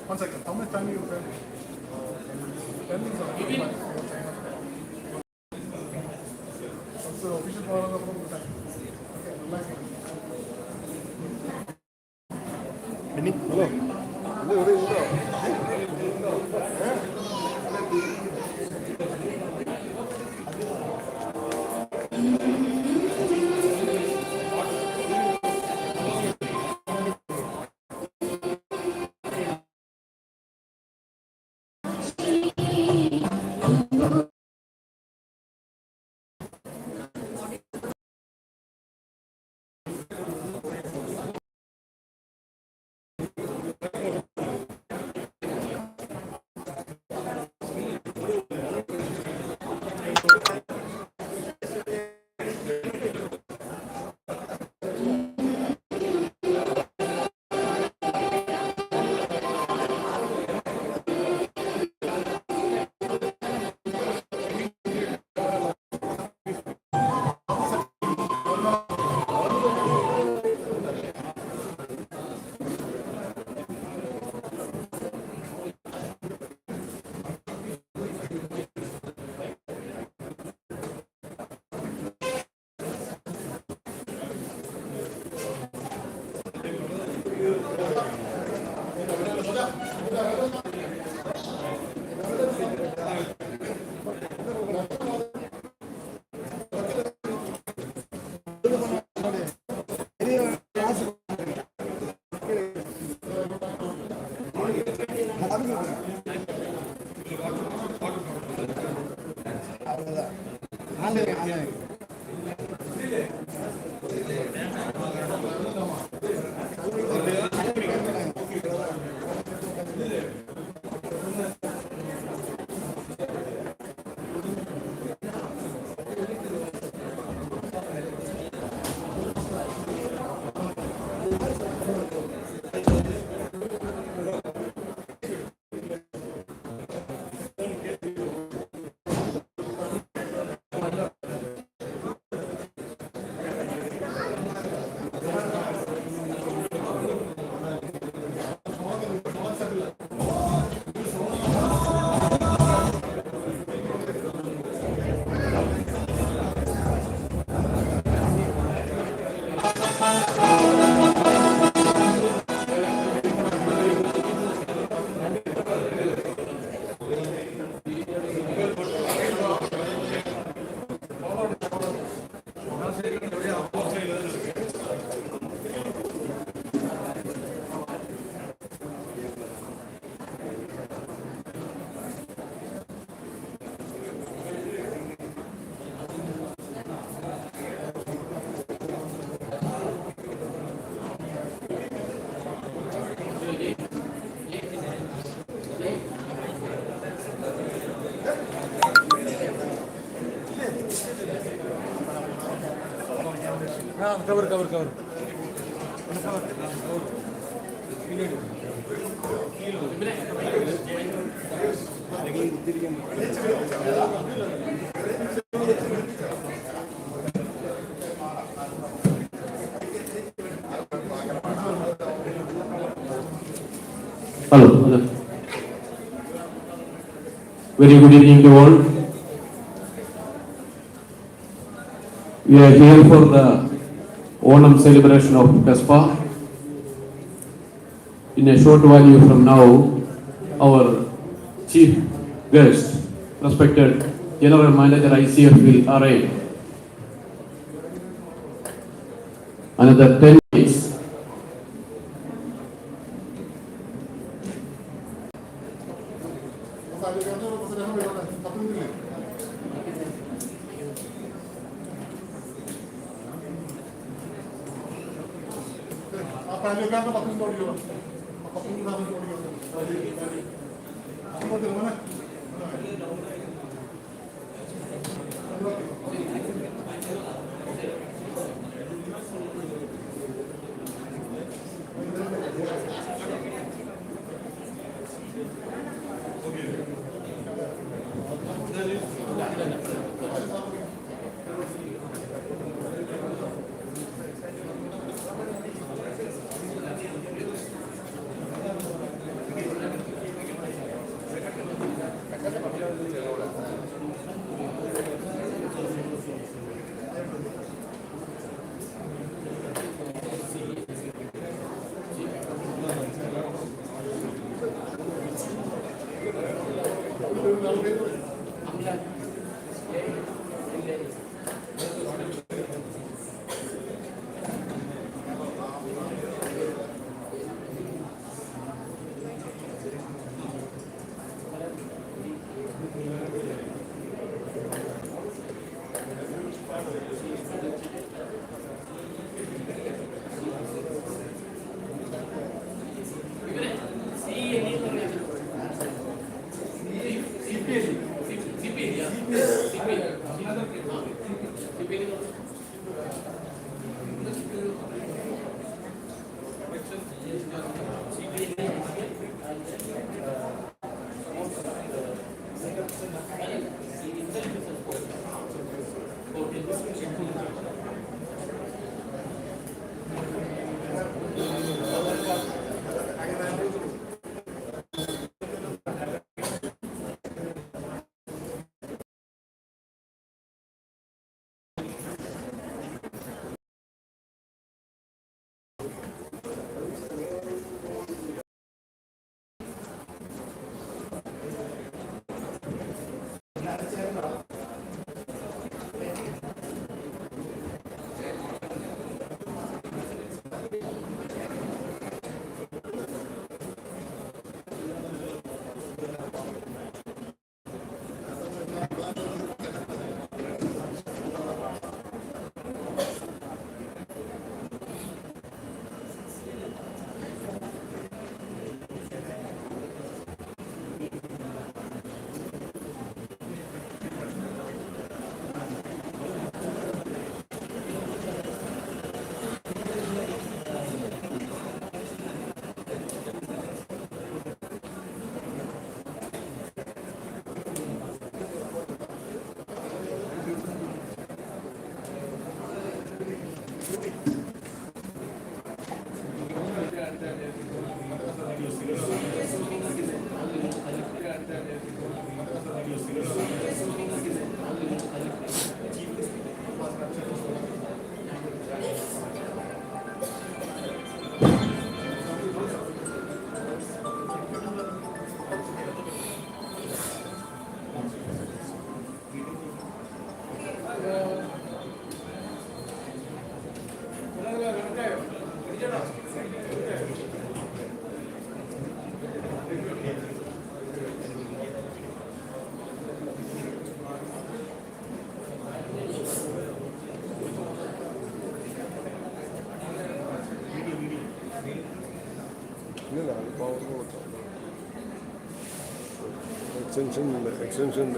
One second. How much time you spend? 10 minutes. What's the official power of the time? Okay, relax. Hello. Cover. Hello. Very good evening to all. We are here for the Onam celebration of Kespa. In a short while from now, our chief guest, respected General Manager ICF will arrive. Another 10 minutes. extension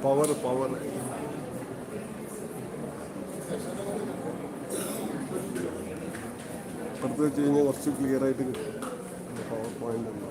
power അപ്പുറത്ത് വെച്ച് കഴിഞ്ഞാൽ കുറച്ച് clear ആയിട്ട് കിട്ടും. Power point ഉണ്ടോ?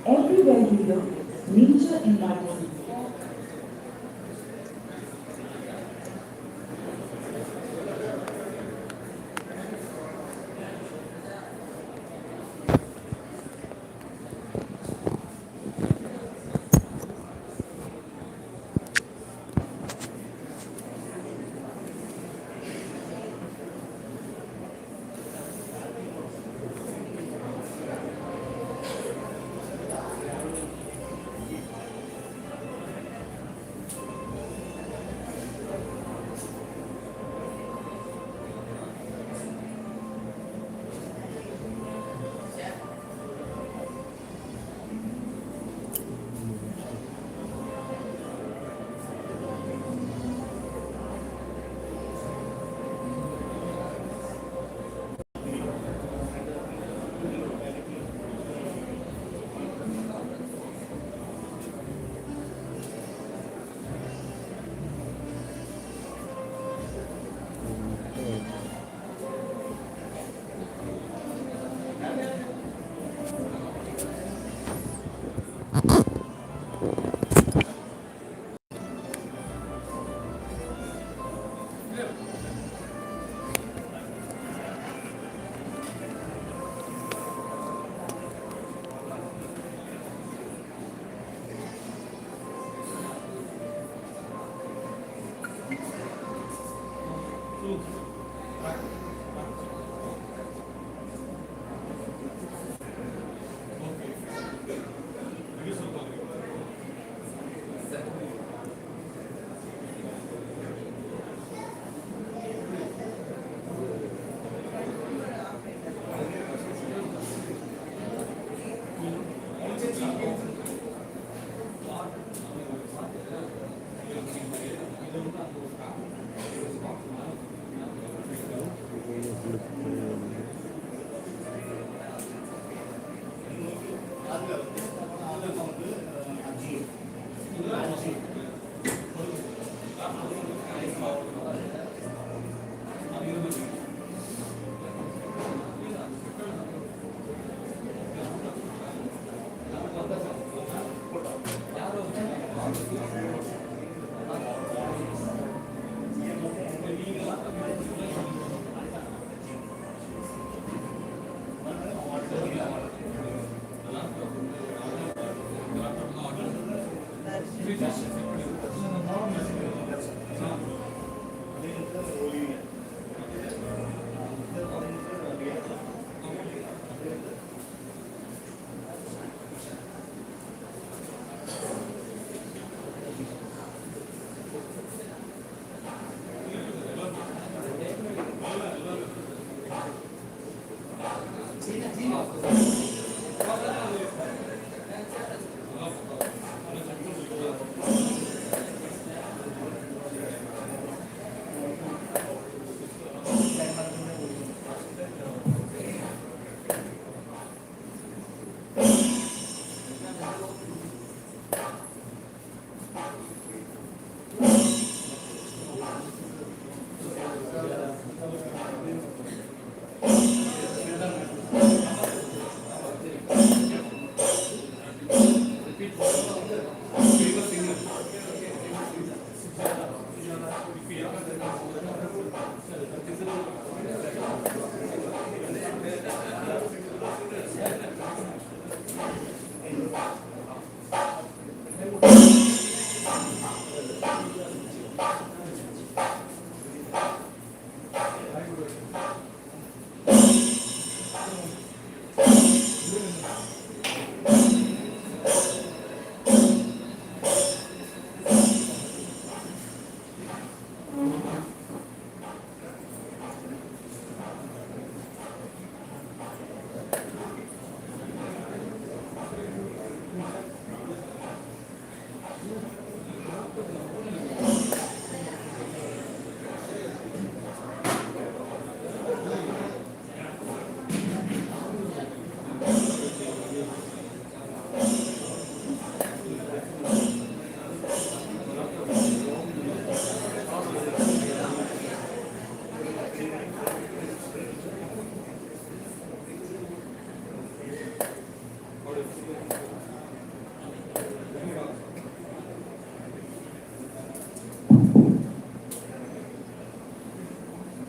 Everywhere you look, nature embodies.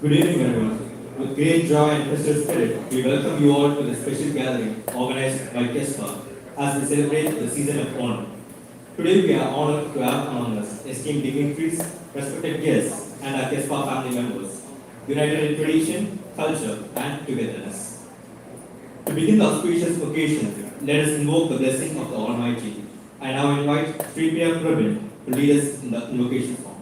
Good evening, everyone. With great joy and festive spirit, we welcome you all to the special gathering organized by Kespa as we celebrate the season of Onam. Today, we are honored to have among us esteemed dignitaries, respected guests, and our Kespa family members, united in tradition, culture, and togetherness. To begin the auspicious occasion, let us invoke the blessing of the Almighty. I now invite Sri Priya Prabin to lead us in the invocation form.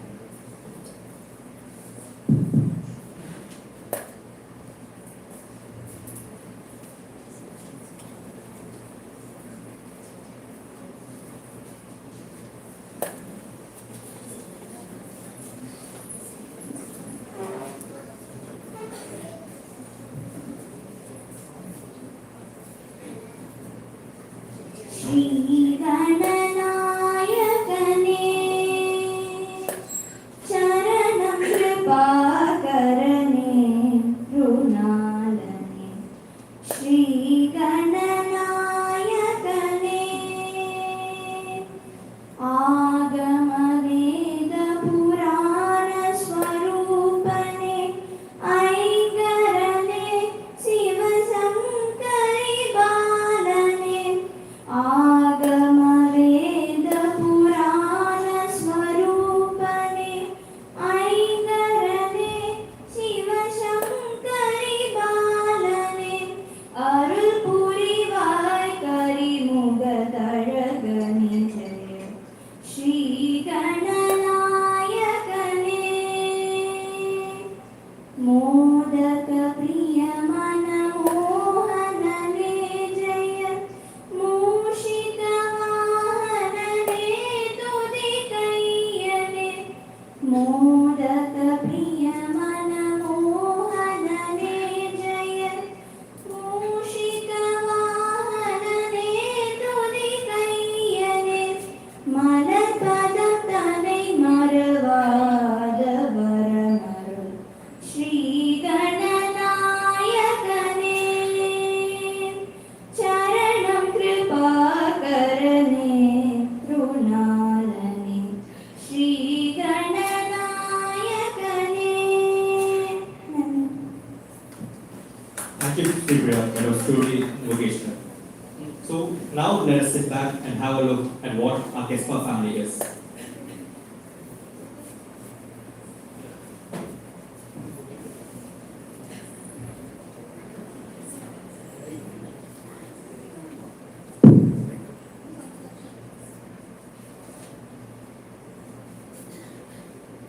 Thank you, Sri Priya. That was truly vocational. So now let us sit back and have a look at what our Kespa family is.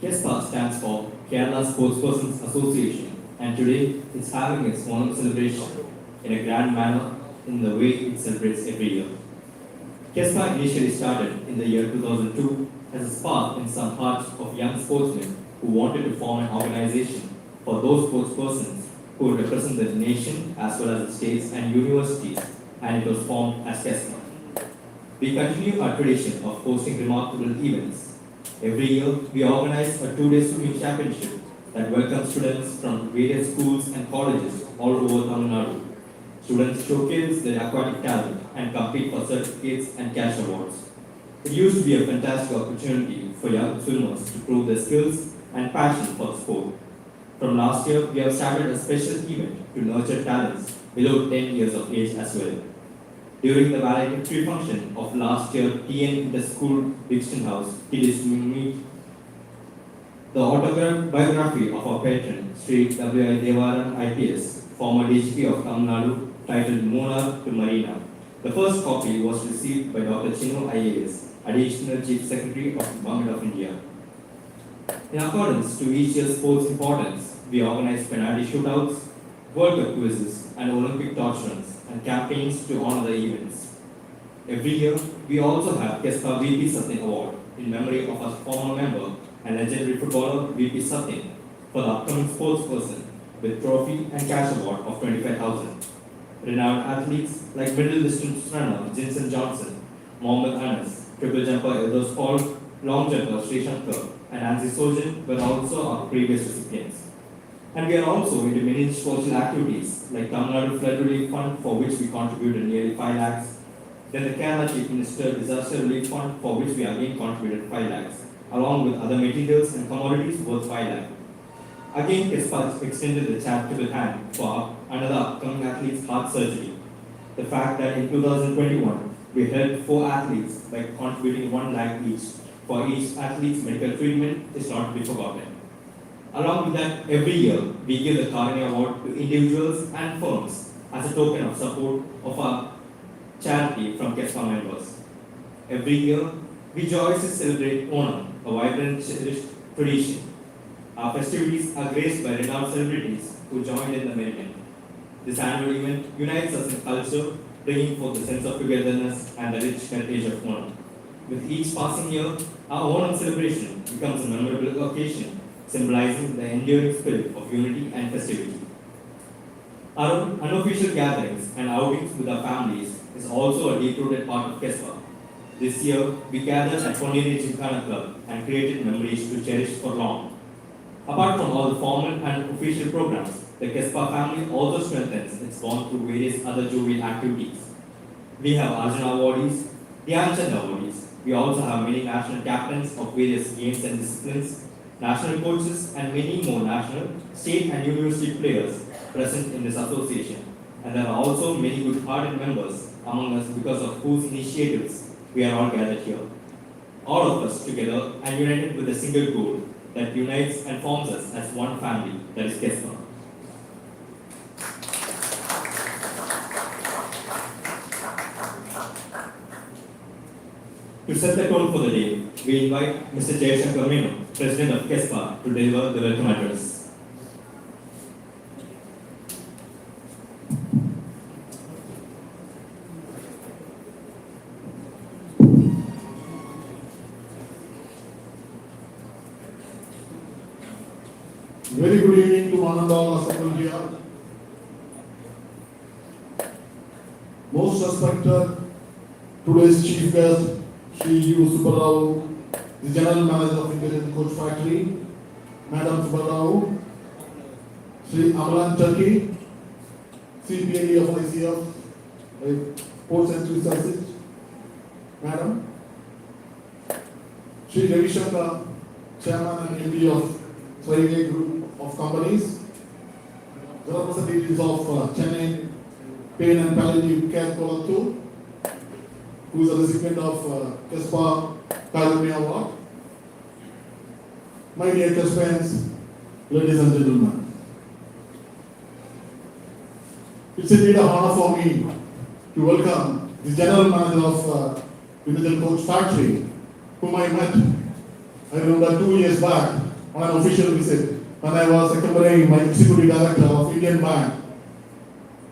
Kespa stands for Kerala Sportspersons Association, and today it's having its Onam celebration in a grand manner in the way it celebrates every year. Kespa initially started in the year 2002 as a spark in some hearts of young sportsmen who wanted to form an organization for those sportspersons who would represent the nation as well as the states and universities, and it was formed as Kespa. We continue our tradition of hosting remarkable events. Every year, we organize a 2-day swimming championship that welcomes students from various schools and colleges all over Tamil Nadu. Students showcase their aquatic talent and compete for certificates and cash awards. It used to be a fantastic opportunity for young swimmers to prove their skills and passion for the sport. From last year, we have started a special event to nurture talents below 10 years of age as well. During the valedictory function of last year TN Inter-School Dixon House, it is to meet the autobiography of our patron, Sri W.I. Devaran IPS, former DGP of Tamil Nadu, titled Mona to Marina. The first copy was received by Dr. Chino IAS, Additional Chief Secretary of the Government of India. In accordance to each year's sports importance, we organize penalty shootouts, World Cup quizzes, and Olympic torch runs, and campaigns to honor the events. Every year, we also have Kespa VP Satyan Award in memory of our former member and legendary footballer VP Satyan for the upcoming sportsperson with trophy and cash award of 25,000. Renowned athletes like middle distance runner Jinson Johnson, Mohammad Anas, triple jumper Eldos Paul, long jumper Sri Shankar, and Nancy Sojan were also our previous recipients. And we are also into many social activities like Tamil Nadu Flood Relief Fund, for which we contributed nearly 5 lakhs. Then the Kerala Chief Minister Disaster Relief Fund, for which we again contributed 5 lakhs, along with other materials and commodities worth 5 lakhs. Again, Kespa extended the charitable hand for another upcoming athlete's heart surgery. The fact that in 2021, we helped 4 athletes by contributing 1 lakh each for each athlete's medical treatment is not to be forgotten. Along with that, every year, we give the Karani Award to individuals and firms as a token of support of our charity from Kespa members. Every year, we joyously celebrate Onam, a vibrant, cherished tradition. Our festivities are graced by renowned celebrities who joined in the merriment. This annual event unites us in culture, bringing forth the sense of togetherness and the rich heritage of Onam. With each passing year, our Onam celebration becomes a memorable occasion, symbolizing the enduring spirit of unity and festivity. Our unofficial gatherings and outings with our families is also a deep-rooted part of Kespa. This year, we gathered at Ponneri Gymkhana Club and created memories to cherish for long. Apart from all the formal and official programs, the Kespa family also strengthens its bond through various other jovial activities. We have Arjuna awardees, Dhyanchand awardees. We also have many national captains of various games and disciplines, national coaches, and many more national, state, and university players present in this association. And there are also many good-hearted members among us because of whose initiatives we are all gathered here. All of us together and united with a single goal that unites and forms us as one family, that is Kespa. To set the tone for the day, we invite Mr. Jayashankar Menu, President of Kespa, to deliver the welcome address. Very good evening to one and all assembled here. Most respected today's chief guest, Shri U. Subbarao, the General Manager of Eminent Coach Factory, Madam Subbarao, Shri Amalan Turkey, CPA of ICF, Port Century Sausage, Madam, Shri Ravi Shankar, Chairman and MD of Swahili Group of Companies, the representatives of Chennai Pain and Palliative Care Collective, who is a recipient of Kespa Karunya Award. My dear Kespans, ladies and gentlemen, it's indeed an honor for me to welcome the General Manager of Eminent Coach Factory, whom I met, I remember 2 years back, on an official visit when I was accompanying my Executive Director of Indian Bank.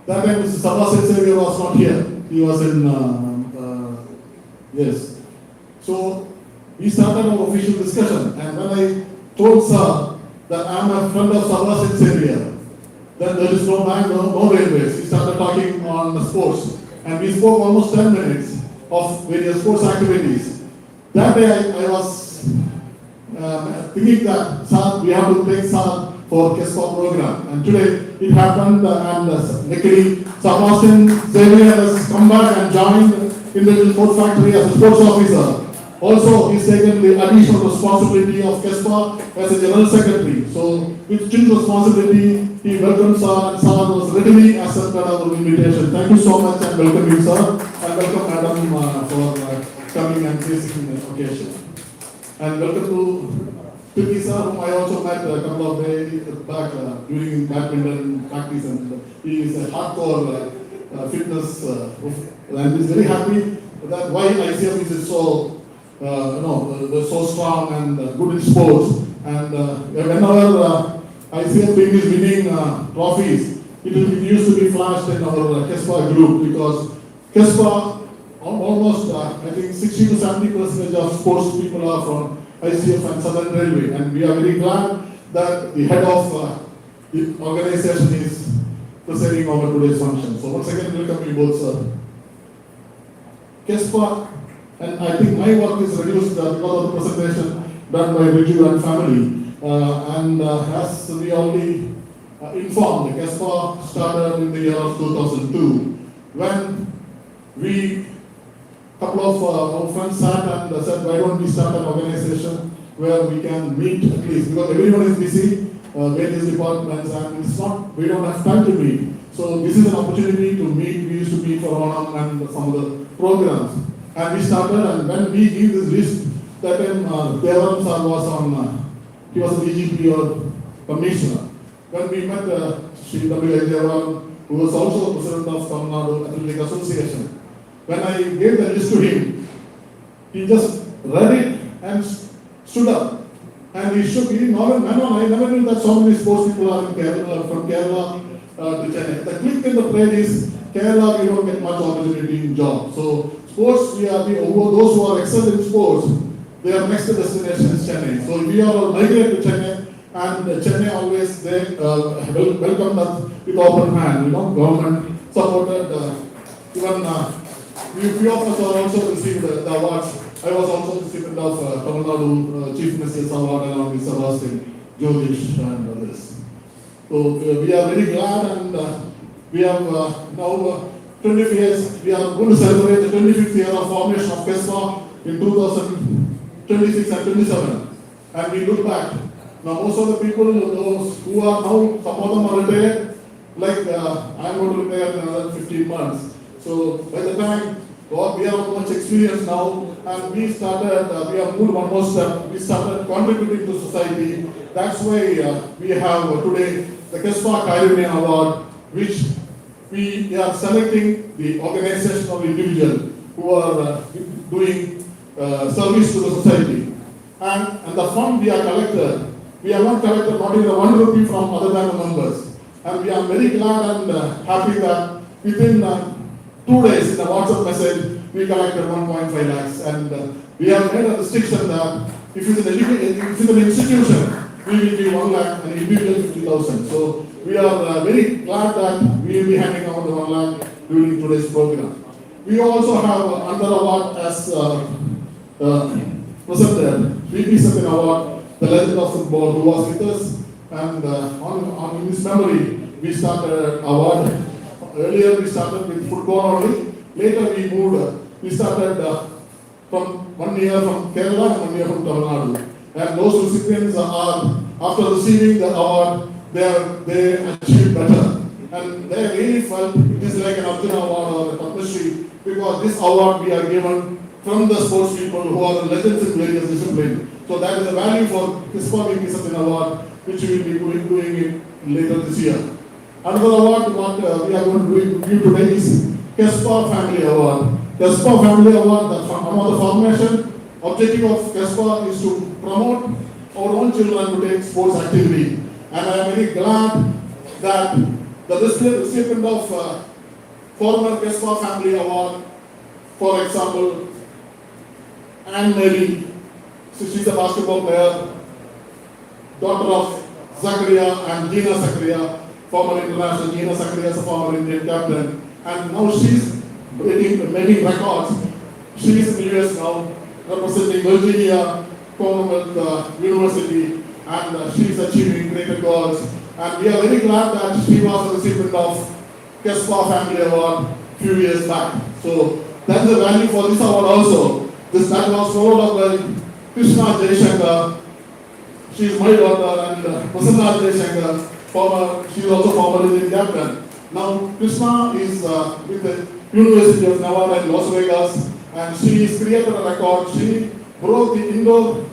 That time Mr. Sabasat Xavier was not here. He was in, yes. So we started our official discussion, and when I told Sir that I am a friend of Sabasat Xavier, then there is no bank, no railways. We started talking on sports, and we spoke almost 10 minutes of various sports activities. That day I was thinking that Sir, we have to thank Sir for Kespa program, and today it happened, and luckily Sabasat Xavier has come back and joined in the Coach Factory as a sports officer. Also, he's taken the additional responsibility of Kespa as a General Secretary. So, with due responsibility, he welcomes Sir, and Sir was readily accepted our invitation. Thank you so much, and welcome you, Sir, and welcome Madam for coming and facing the occasion. And welcome to Turkey, Sir, whom I also met a couple of days back during badminton practice, and he is a hardcore fitness, and he's very happy that why ICF is so so strong and good in sports. And whenever ICF team is winning trophies, it used to be flashed in our Kespa group, because Kespa almost I think 60 to 70% of sports people are from ICF and Southern Railway, and we are very glad that the head of the organization is presiding over today's function. So once again, welcome you both, sir. Kespa, and I think my work is reduced because of the presentation done by Riju and family. As we already informed, Kespa started in the year of 2002, when we couple of our friends sat and said, why don't we start an organization where we can meet at least, because everyone is busy, various departments, and it's not, we don't have time to meet. So this is an opportunity to meet. We used to meet for Onam and some of the programs. And we started, and when we give this list, that time Devaram sir was on, he was a DGP or commissioner. When we met Sri W. Devaram, who was also president of Tamil Nadu Athletic Association, when I gave the list to him, he just read it and stood up. And he shook, he nodded, I never knew that so many sports people are in Kerala, from Kerala to Chennai. The click in the plate is Kerala, we don't get much opportunity in job. So sports, those who are excellent in sports, their next destination is Chennai. So we are migrated to Chennai, and Chennai always they welcomed us with open hand. Government supported. Even few of us are also received the awards. I was also the recipient of Tamil Nadu Chief Minister's Award along with Sebastian, Jodish and others. So we are very glad, and we have now 25 years, we are going to celebrate the 25th year of formation of Kespa in 2026 and 27. And we look back. Now most of the people, those who are now, some of them are retired, like I am going to retire in another 15 months. So by the time, we have much experience now, and we started, we have moved one more step, we started contributing to society. That's why we have today the Kespa Academy Award, which we are selecting the organization of individuals who are doing service to the society. And the fund we are collected, we have not collected not even 1 rupee from other than the members. And we are very glad and happy that within 2 days in the WhatsApp message, we collected 1.5 lakhs. And we have made a restriction that if it's an institution, we will give 1 lakh and individual 50,000. So we are very glad that we will be handing out the 1 lakh during today's program. We also have another award as presented, VP Sapin Award, the legend of football, who was with us. And on his memory, we started award. Earlier we started with football only. Later we started from 1 year from Kerala and 1 year from Tamil Nadu. And those recipients are, after receiving the award, they achieved better. And they really felt it is like an Arjuna Award or a Padma Shri, because this award we are given from the sports people who are legends in various disciplines. So that is a value for Kespa VP Sapin Award, which we will be doing it later this year. Another award what we are going to give today is Kespa Family Award. Kespa Family Award, one of the formation objective of Kespa is to promote our own children to take sports activity. And I am very glad that the recipient of former Kespa Family Award, for example, Anne Mary, she's a basketball player, daughter of Zakaria and Gina Zakaria, former international. Gina Zakaria is a former Indian captain, and now she's breaking many records. She is in the US now, representing Virginia Commonwealth University, and she is achieving great records. And we are very glad that she was a recipient of Kespa Family Award a few years back. So that's the value for this award also. That was followed up by Krishna Jaishankar. She is my daughter, and Prasanna Jaishankar, she is also former Indian captain. Now Krishna is with the University of Nevada in Las Vegas, and she has created a record. She broke the indoor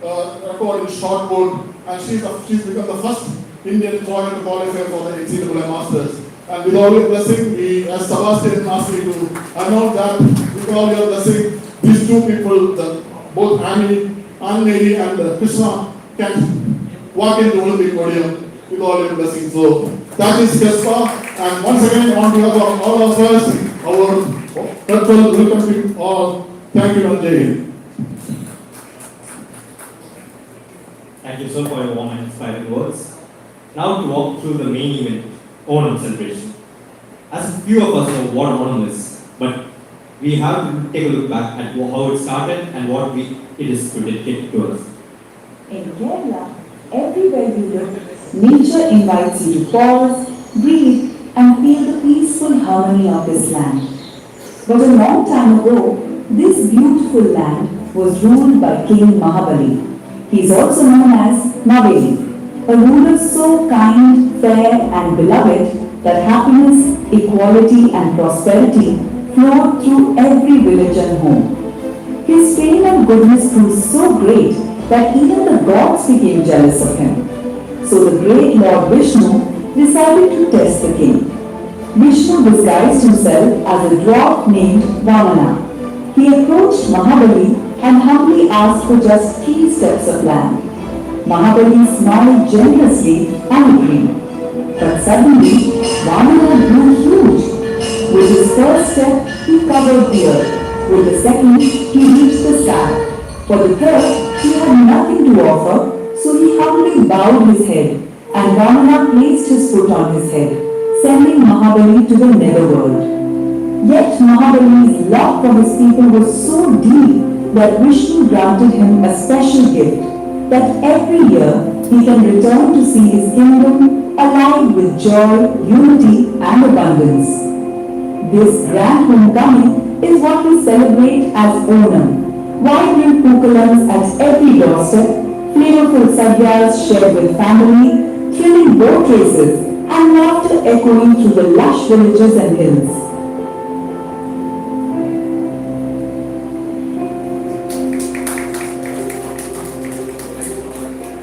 record in shot put, and she's become the first Indian boy to qualify for the NCAA Masters. And with all your blessing, we, as Sebastian asked me to announce that with all your blessing, these two people, both Anne Mary and Krishna, can walk into the Olympic podium with all your blessings. So that is Kespa. And once again, on behalf of all of us, our heartfelt welcome to you all. Thank you, Jay. Thank you, sir, for your warm and inspiring words. Now to walk through the main event, Onam celebration. As a few of us know what Onam is, but we have to take a look back at how it started and what it is to dedicate to us. In Kerala, everywhere you look, nature invites you to pause, breathe, and feel the peaceful harmony of this land. But a long time ago, this beautiful land was ruled by King Mahabali. He is also known as Maveli. a ruler so kind, fair and beloved that happiness, equality and prosperity flowed through every village and home. His fame and goodness grew so great that even the gods became jealous of him. So the great Lord Vishnu decided to test the king. Vishnu disguised himself as a dwarf named Vamana. He approached Mahabali and humbly asked for just 3 steps of land. Mahabali smiled generously and agreed. But suddenly, Vamana grew huge. With his first step, he covered the earth. With the second, he reached the sky. For the third, he had nothing to offer, so he humbly bowed his head, and Vamana placed his foot on his head, sending Mahabali to the netherworld. Yet Mahabali's love for his people was so deep that Vishnu granted him a special gift, that every year he can return to see his kingdom alive with joy, unity and abundance. This grand homecoming is what we celebrate as Onam. Vibrant pookalams at every doorstep, flavorful sadyas shared with family, thrilling boat races and laughter echoing through the lush villages and hills.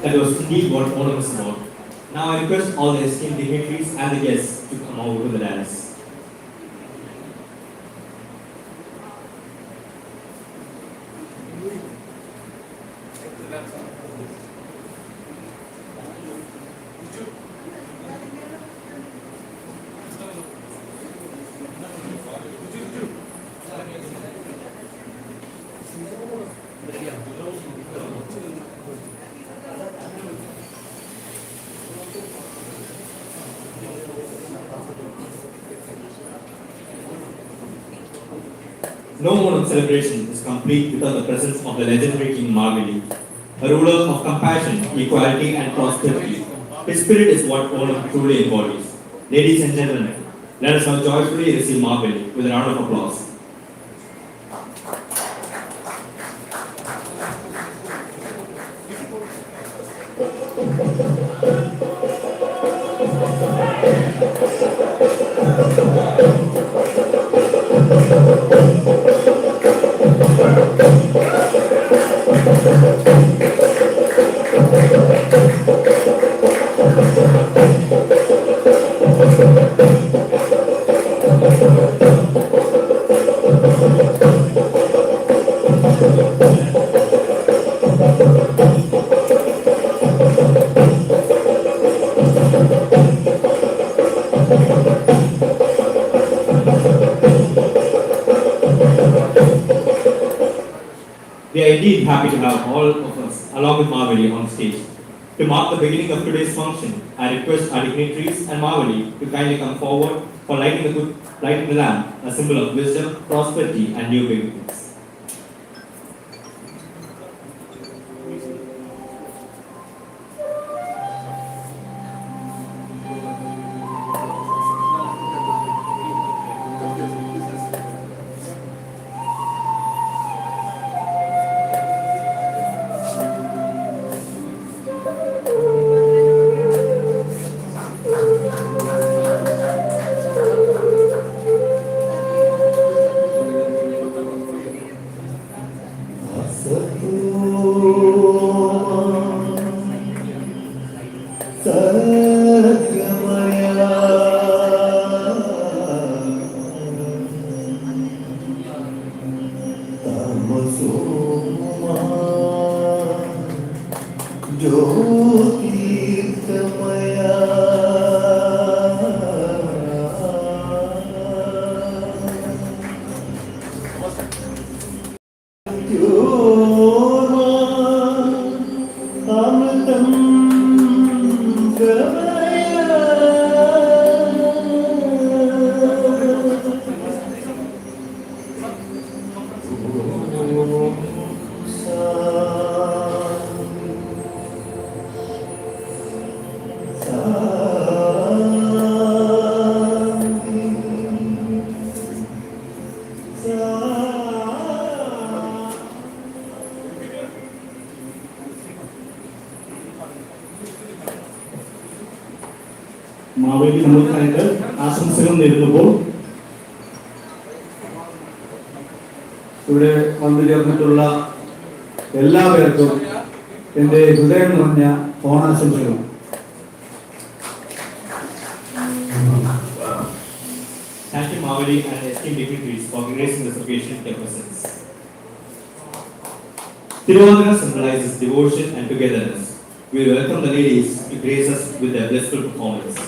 That was indeed what Onam is about. Now I request all the esteemed dignitaries and the guests to come over to the dais. No Onam celebration is complete without the presence of the legendary King Marveli, a ruler of compassion, equality and prosperity. His spirit is what Onam truly embodies. Ladies and gentlemen, let us now joyfully receive Marveli with a round of applause. We are indeed happy to have all of us, along with Marveli, on stage. To mark the beginning of today's function, I request our dignitaries and Marveli to kindly come forward for lighting the lamp, a symbol of wisdom, prosperity, and new beginnings. Maveli നമ്മൾക്കായിട്ട് ആശംസകൾ നേരുമ്പോൾ ഇവിടെ വന്നു ചേർന്നിട്ടുള്ള എല്ലാവർക്കും എൻ്റെ ഹൃദയം നിറഞ്ഞ ഓണാശംസകൾ. Thank you, Mavali and esteemed dignitaries, for gracing this occasion with your presence. Tiruvandana symbolizes devotion and togetherness. We welcome the ladies to grace us with their blissful performance.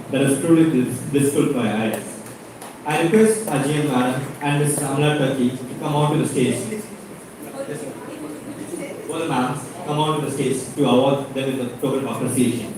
That is truly blissful to my eyes. I request Ajay Madam and Ms. Amla Turkey to come on to the stage. All the ma'ams come on to the stage to award them with the token of appreciation.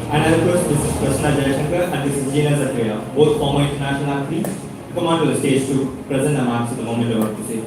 And I request Mrs. Prasanna Jayashankar and Mrs. Gina Zakria, both former international athletes, to come onto the stage to present the marks at the moment about to say.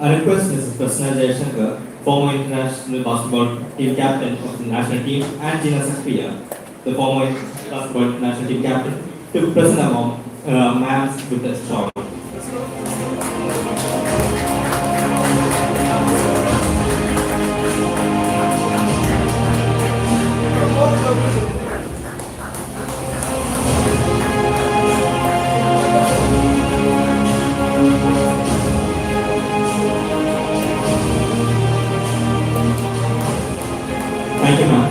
I request Mrs. Prasanna Jayashankar, former international basketball team captain of the national team, and Gina Zakria, the former basketball national team captain, to present our ma'ams with a shawl. Thank you, ma'am.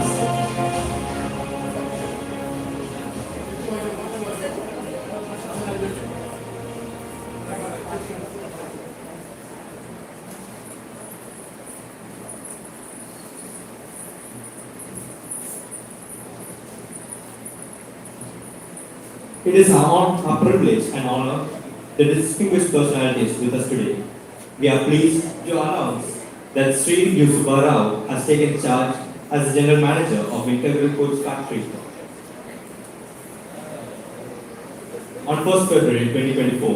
It is our privilege and honor the distinguished personalities with us today. We are pleased to announce that Sri Yusubba Rao has taken charge as the General Manager of Integral Coach Factory. On 1st February 2024,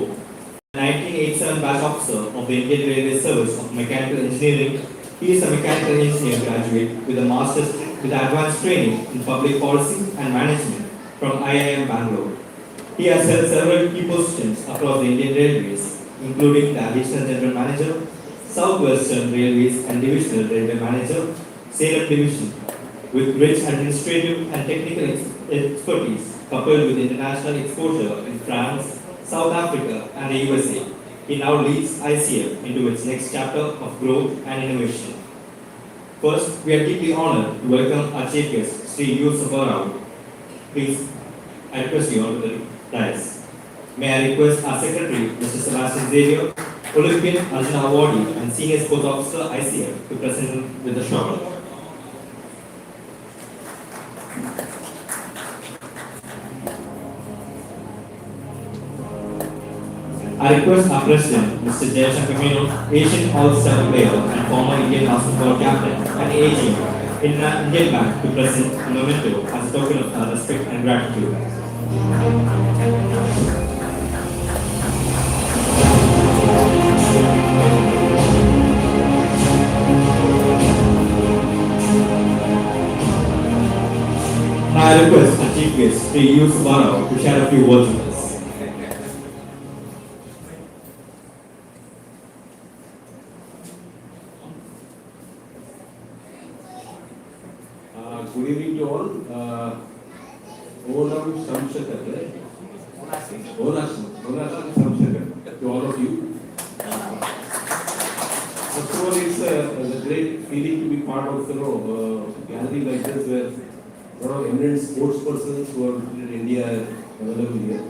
1987 batch officer of the Indian Railway Service of Mechanical Engineering, he is a mechanical engineer graduate with a master's with advanced training in public policy and management from IIM Bangalore. He has held several key positions across the Indian Railways, including the Additional General Manager, Southwestern Railways and Divisional Railway Manager, Salem Division, with rich administrative and technical expertise coupled with international exposure in France, South Africa and the USA. He now leads ICF into its next chapter of growth and innovation. First, we are deeply honored to welcome our chief guest, Sri Yusubba Rao. Please, I request you onto the dais. May I request our secretary, Mr. Sebastian Xavier, Olympian Arjuna Awardee and Senior Sports Officer ICF, to present with the shawl. I request our President, Mr. Jayashankar Menon, Asian All-Star player and former Indian basketball captain and AG in Indian Bank, to present a memento as a token of our respect and gratitude. I request our chief guest, Sri Yusubba Rao, to share a few words with us. Good evening to all. Onam Shamshakar, right? Onam Shamshakar to all of you. First of all, it's a great feeling to be part of gathering like this, where a lot of eminent sports persons who are in India are available here.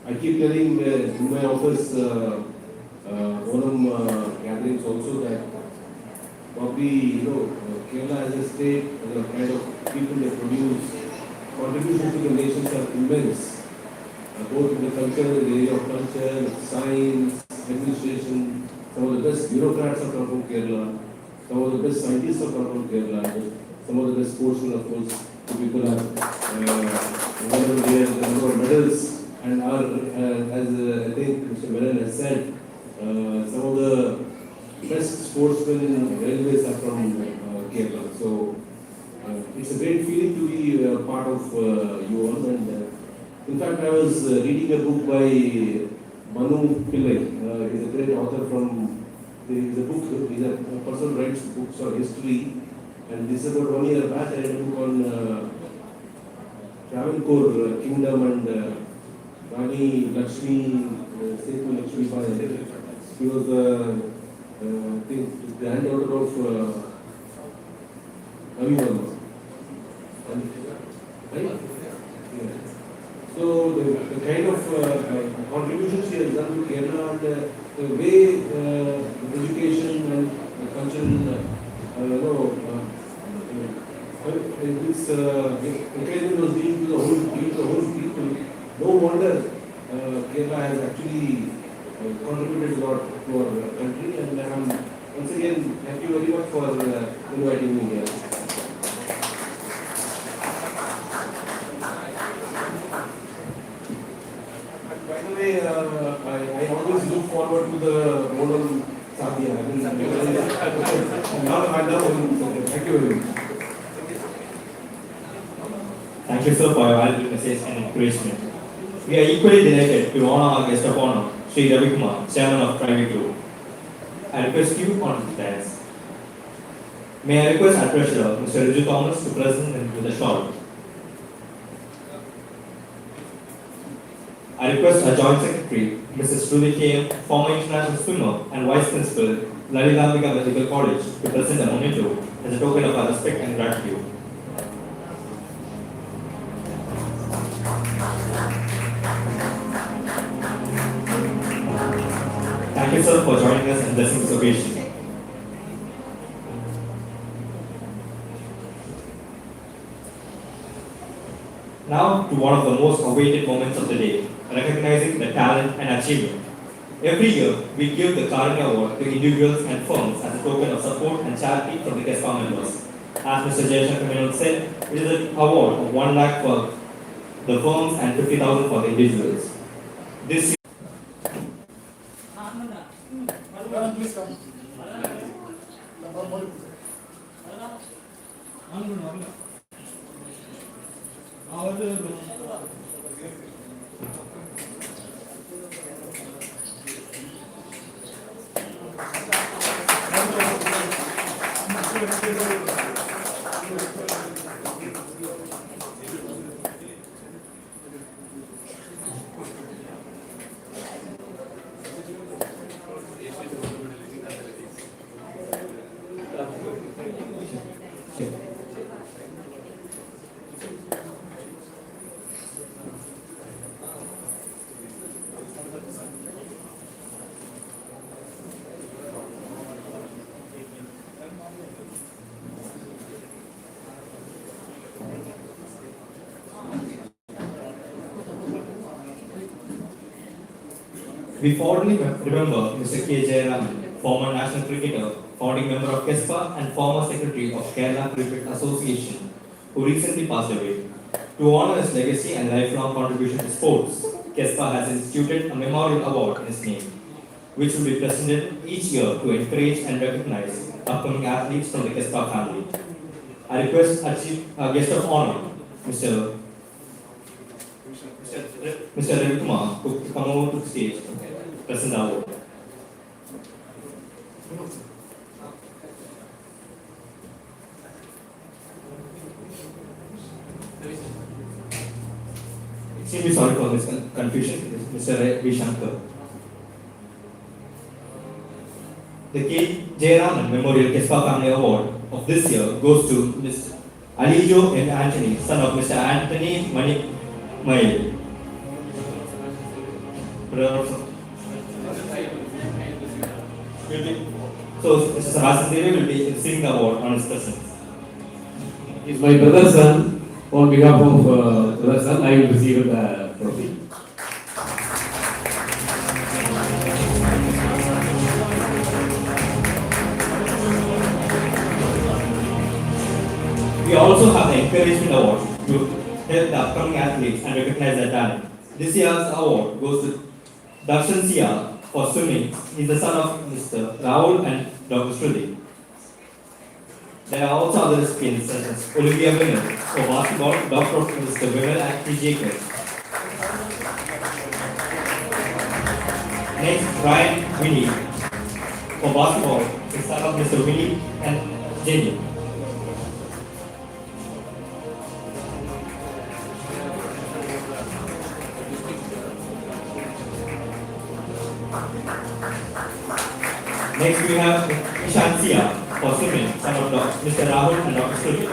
I keep telling in my office Onam gatherings also that probably, Kerala as a state, the kind of people they produce, contributions to the nations are immense, both in the culture, the area of culture, science, administration. Some of the best bureaucrats have come from Kerala, some of the best scientists have come from Kerala, some of the best sportsmen, of course, people have won the number of medals and are, as I think Mr. Menon has said, some of the best sportsmen in railways are from Kerala. So it's a great feeling to be part of you all. And in fact, I was reading a book by Manu Pillai. He's a great author from. He's a person who writes books on history. And this is about 1 year back. I read a book on Travancore Kingdom and Rani Lakshmi, Setu Lakshmi Bai. He was the granddaughter of Ravi Verma. Right? Yeah. So the kind of contributions he has done to Kerala and the way education and cultural, this encouragement was being to the whole people. No wonder Kerala has actually contributed a lot to our country, and once again, thank you very much for inviting me here. By the way, I always look forward to the Onam Sadhya. Thank you very much. Thank you, sir, for your valuable message and encouragement. We are equally delighted to honor our guest of honor, Sri Ravi Kumar, Chairman of Private Group. I request you on the dais. May I request our Treasurer, Mr. Riju Thomas, to present him with a shawl. I request our Joint Secretary, Mrs. Shruti K.M., former international swimmer and Vice Principal, Lalilambika Medical College, to present a memento as a token of our respect and gratitude. Thank you, sir, for joining us and blessing this occasion. Now to one of the most awaited moments of the day, recognizing the talent and achievement. Every year, we give the Karanya Award to individuals and firms as a token of support and charity from the Kespa members. As Mr. Jayashankar said, it is an award of 1 lakh for the firms and 50,000 for the individuals. This year, we fondly remember Mr. K. Jayaraman, former national cricketer, founding member of Kespa and former secretary of Kerala Cricket Association, who recently passed away. To honor his legacy and lifelong contribution to sports, Kespa has instituted a memorial award in his name, which will be presented each year to encourage and recognize upcoming athletes from the Kespa family. I request our guest of honor, Mr. Ravi Kumar, to come over to the stage to present our award. Extremely sorry for this confusion, Mr. Ravi Shankar. The K. Jayaraman Memorial Kespa Family Award of this year goes to Mr. Alijo M. Anthony, son of Mr. Anthony Mani Mail. So, Mr. Sarasan Devi will be receiving the award on his presence. He's my brother's son. On behalf of brother's son, I will receive the trophy. We also have the Encouragement Award to help the upcoming athletes and recognize their talent. This year's award goes to Darshan Sia for swimming. He is the son of Mr. Rahul and Dr. Shruti. There are also other recipients such as Olivia Winnell for basketball, Dr. Mr. Winnell and T.J. Jacob. Next, Ryan Winnie for basketball, the son of Mr. Winnie and Jenny. Next we have Ishantia for swimming, son of Mr. Rahul and Dr. Suri.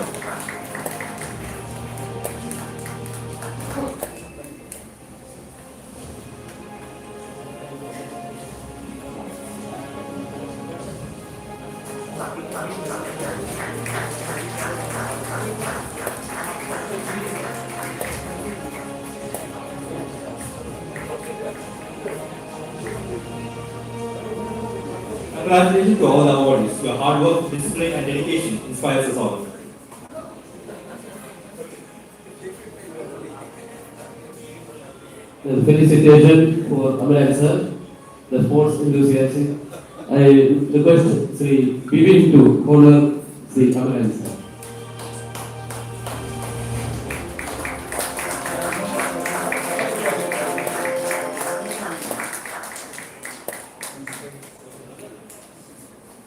Congratulations to all the awardees. Your hard work, discipline and dedication inspires us all. The felicitation for Eminent sir, the sports enthusiasm. I request Sri Bivin to honor Sri Eminent sir.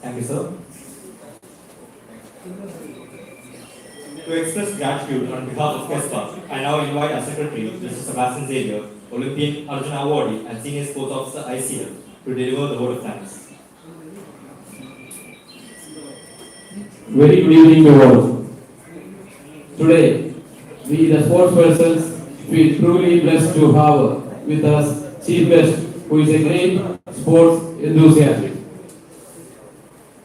Thank you, sir. To express gratitude on behalf of Kespa, I now invite our secretary, Mr. Sebastian Xavier, Olympian Arjuna Awardee and Senior Sports Officer ICF, to deliver the word of thanks. Very good evening to all. Today, we the sports persons feel truly blessed to have with us chief guest who is a great sports enthusiast.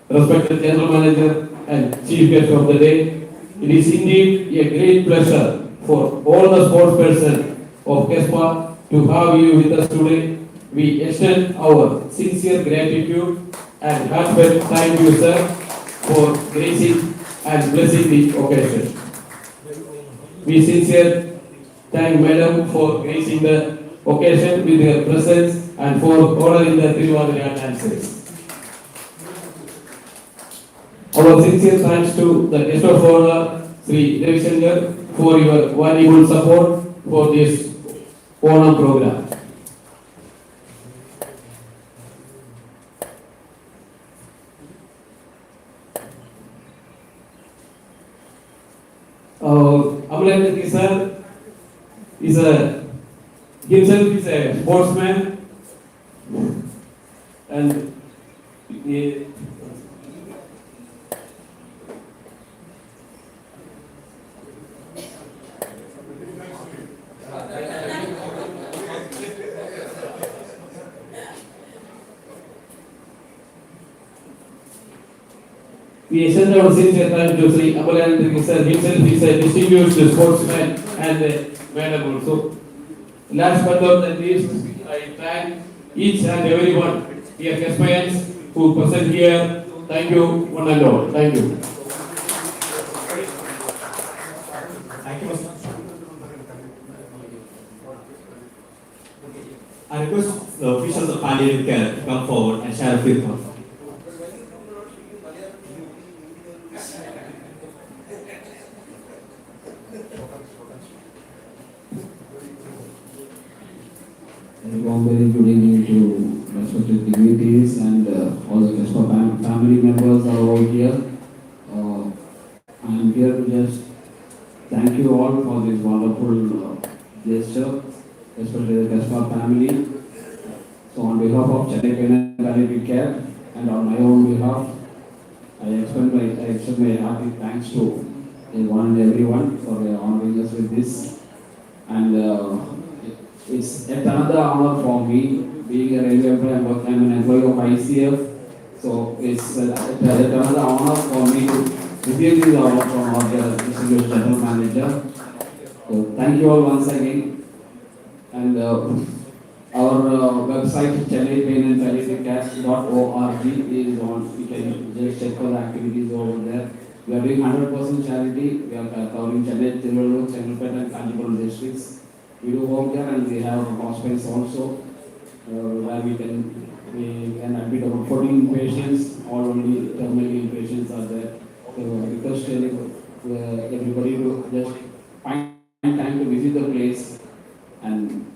Respected General Manager and Chief Guest of the day, it is indeed a great pleasure for all the sports persons of Kespa to have you with us today. We extend our sincere gratitude and heartfelt thank you, sir, for gracing and blessing the occasion. We sincerely thank Madam for gracing the occasion with her presence and for honoring the Trivandrum dancers. Our sincere thanks to the guest of honor, Sri Ravi Shankar, for your valuable support for this Onam program. Eminent sir himself is a sportsman and we extend our sincere thanks to Sri Eminent sir himself is a distinguished sportsman and madam also. Last but not the least, I thank each and everyone, dear Kespians who present here. Thank you, one and all. Thank you. Thank you, Mr. I request the officials of palliative care to come forward and share a few thoughts. Very good evening to respected dignitaries and all the Kespa family members are all here. I am here to just thank you all for this wonderful gesture, especially the Kespa family. So on behalf of Chennai Palliative Care and on my own behalf, I extend my hearty thanks to one and everyone for honoring us with this. And it's yet another honor for me, being a railway employee. I'm an employee of ICF, so it's yet another honor for me to receive this award from our distinguished general manager. So thank you all once again. And our website chennaipainandpalliativecare.org is on. You can just check for the activities over there. We are doing 100% charity. We are covering Chennai, Tiruvallur, Chengalpet and Kanchipuram districts. We do home care and we have hospitals also, where we can admit about 14 patients, all only terminally patients are there. So I request everybody to just find time to visit the place and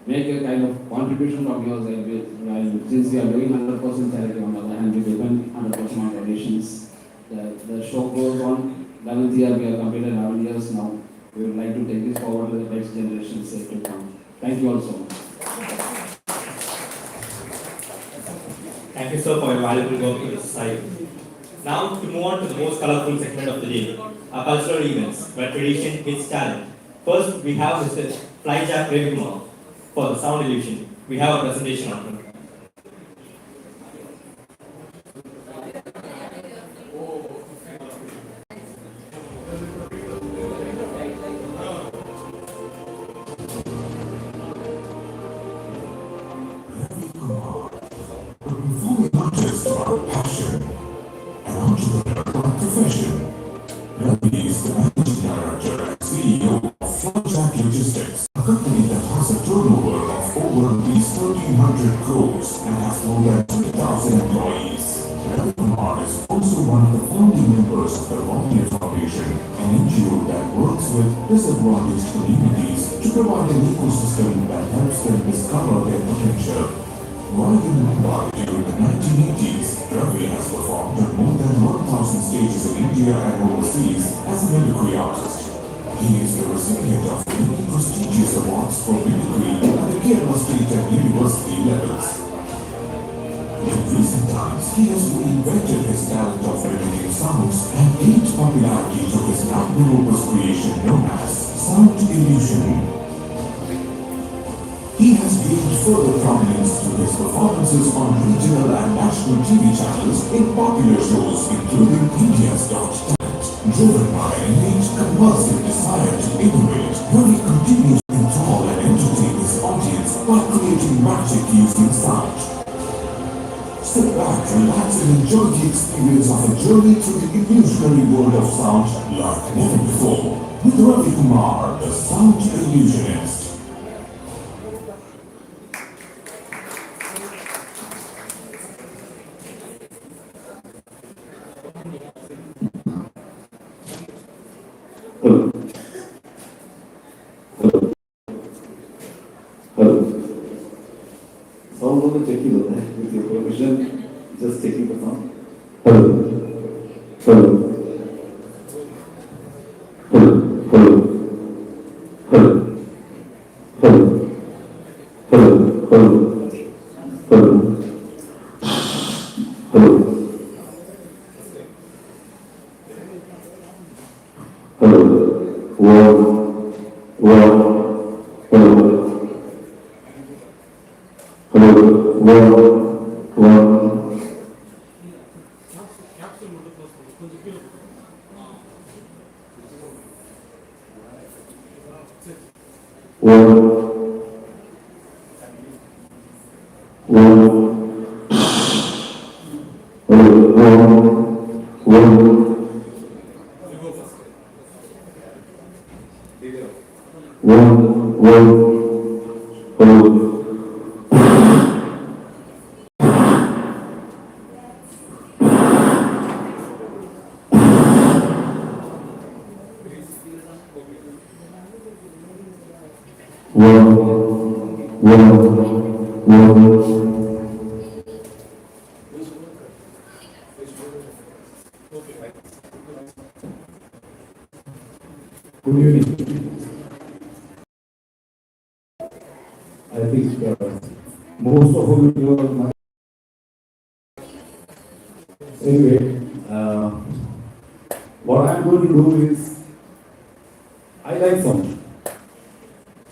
make a kind of contribution from your side. Since we are doing 100% charity, on the other hand, we depend 100% on donations. The show goes on. 11th year, we have completed 11 years now. We would like to take this forward to the next generation to come. Thank you all so much. Thank you, sir, for your valuable work in the society. Now, to move on to the most colorful segment of the day, our cultural events, where tradition meets talent. First, we have Mr. Flyjack Ravikumar for the sound illusion. We have a presentation on him. Profession. Ravi is the managing director and CEO of Flyjack Logistics, a company that has a turnover of over rupees 1,300 crores and has more than 20,000 employees. Ravi Kumar is also one of the founding members of the Rocket Foundation, an NGO that works with disadvantaged communities to provide an ecosystem that helps them discover their potential. While in Mumbai during the 1980s, Ravi has performed at more than 1,000 stages in India and overseas as a mimicry artist. He is the recipient of many prestigious awards for mimicry at the Kerala State and University levels. In recent times, he has reinvented his talent of mimicking sounds and gained popularity to his magnum creation known as sound illusion. He has gained further prominence through his performances on regional and national TV channels in popular shows including India's Got Talent. Driven by an innate compulsive desire to innovate, Ravi continues to enthrall and entertain his audience by creating magic using sound. Sit back, relax and enjoy the experience of a journey through the illusionary world of sound like never before with Ravi Kumar, the sound illusionist. Sound on the checking with your permission, just checking the sound. Hello. Hello. Hello. Hello. Hello. Hello. Hello. Hello. Hello. Hello. Hello. One. Hello. Hello, one. Good evening. I think most of you are my. Anyway, what I'm going to do is, I like sound.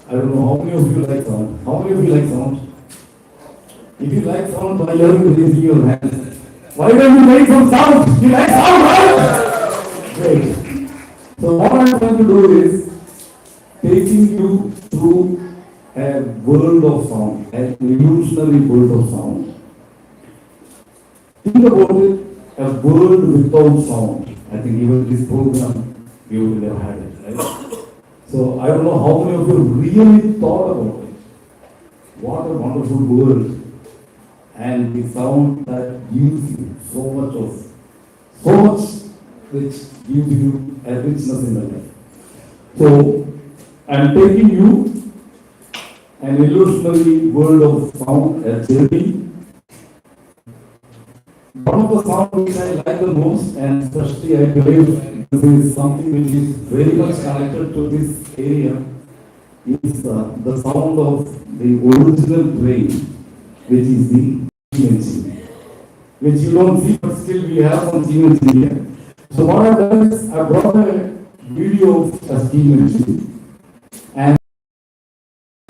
I don't know how many of you like sound. How many of you like sound? If you like sound, why are you raising your hands? Why don't you make some sound? You like sound, right? Great. So what I'm trying to do is taking you through a world of sound, an illusionary world of sound. Think about it, a world without sound. I think even this program, you would have had it, right? So I don't know how many of you really thought about it. What a wonderful world. And the sound that gives you so much which gives you a richness in the life. So I'm taking you an illusionary world of sound, a journey. One of the sounds which I like the most, and especially I believe this is something which is very much connected to this area, is the sound of the original train, which is the engine. which you don't see, but still we have some steam engine here. So what I've done is I brought a video of a steam engine, and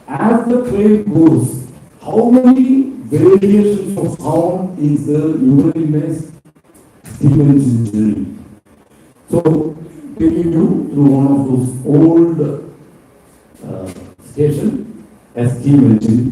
as the train goes, how many variations of sound is there usually in a steam engine journey? So taking you through one of those old station, a steam engine.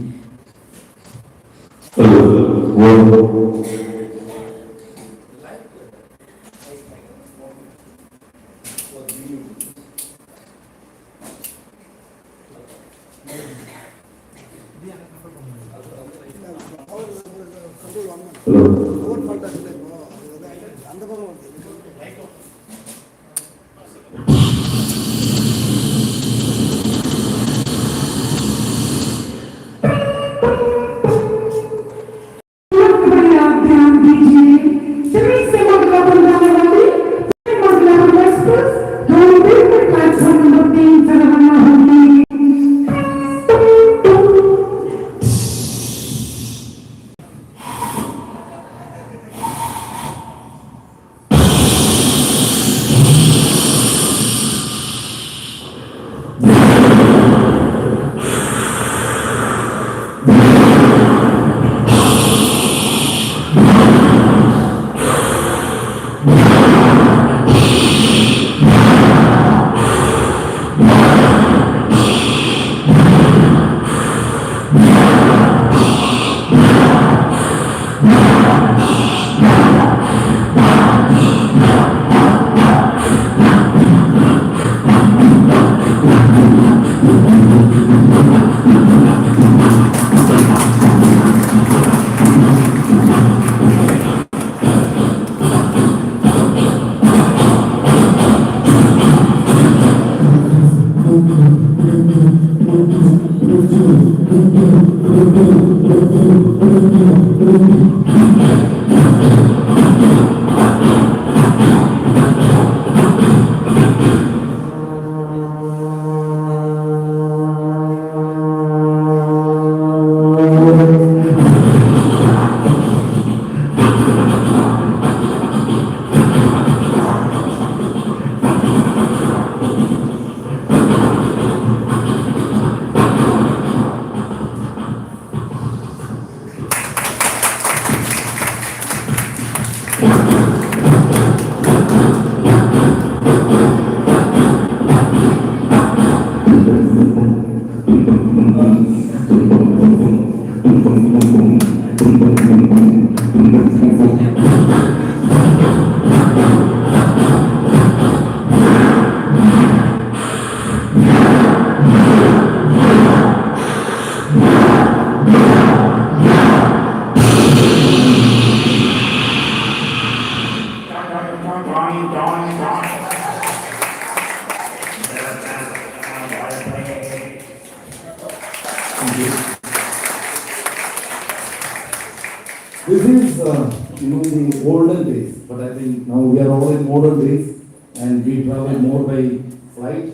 This is, the olden days, but I think now we are all in modern days and we travel more by flight.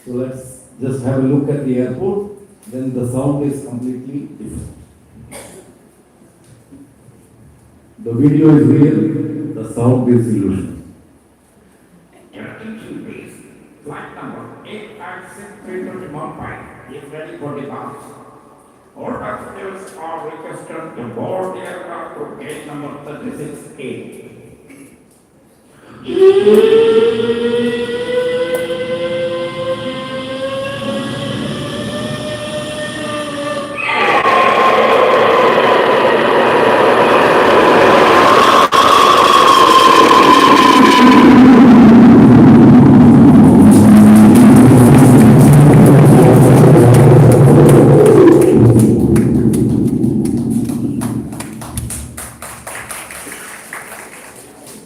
So let's just have a look at the airport, then the sound is completely different. The video is real, the sound is illusion. Attention please. Flight number 856 Mumbai is ready for departure. All passengers are requested to board the aircraft to gate number 36A.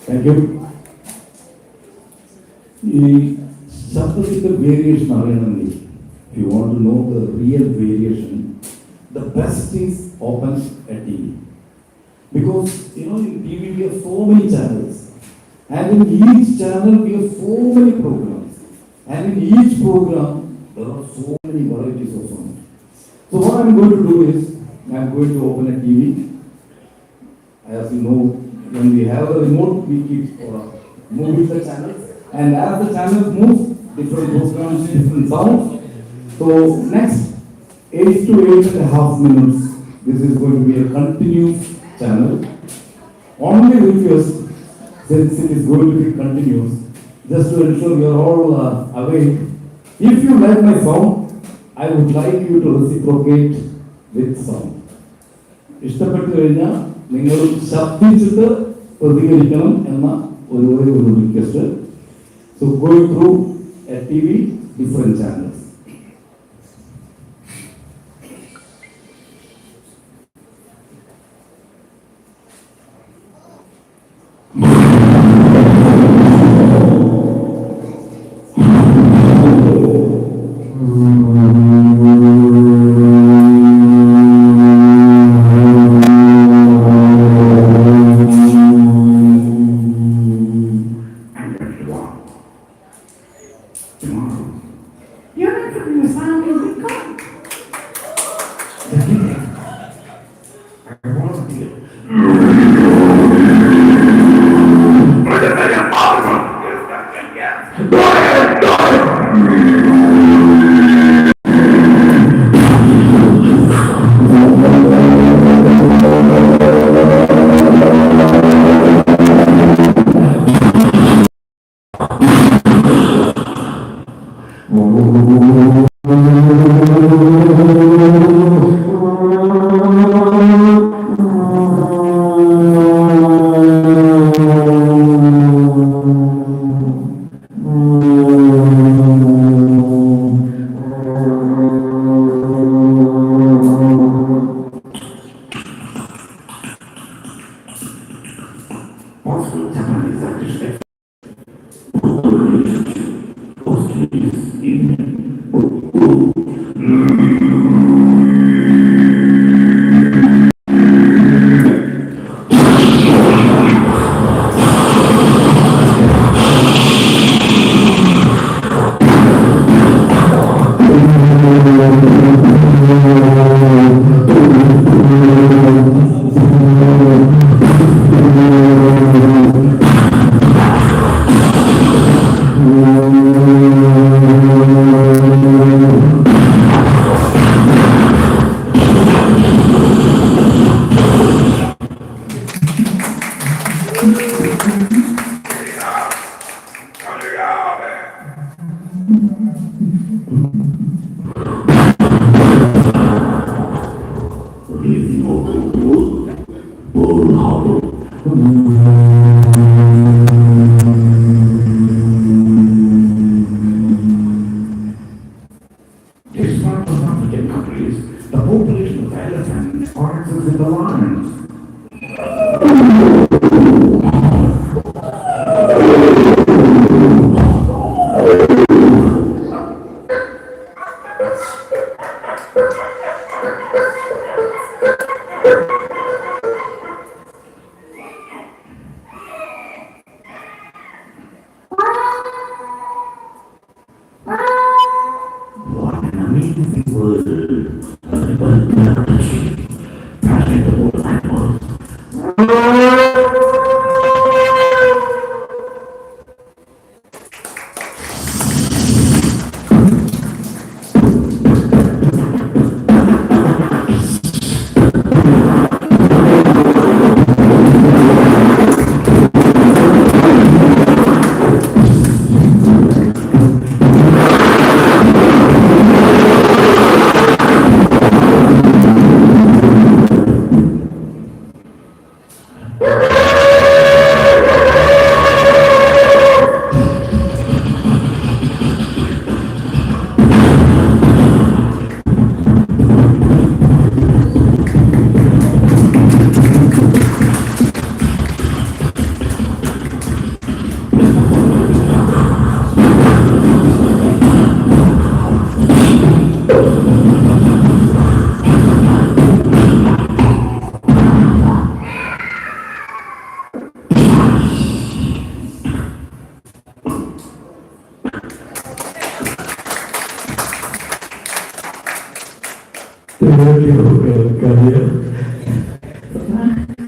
Thank you. The statistical variation അറിയണമെങ്കിൽ, if you want to know the real variation, the best is open a TV. Because in TV we have so many channels, and in each channel we have so many programs, and in each program there are so many varieties of songs. So what I am going to do is, I am going to open a TV. As you know, when we have the remote, we keep moving the channels. And as the channels move, different programs, different sounds. So next 8 to 8.5 minutes, this is going to be a continuous channel. Only request, since it is going to be continuous, just to ensure you are all awake. If you like my sound, I would like you to reciprocate with sound. ഇഷ്ടപ്പെട്ടു കഴിഞ്ഞാൽ നിങ്ങൾ ശബ്ദിച്ചിട്ട് പ്രതികരിക്കണം എന്ന ഒരു request. So going through a TV, different channels. Despite of African countries, the population of elephants rises in the lions. What an amazing world! Animal biology, practical animals.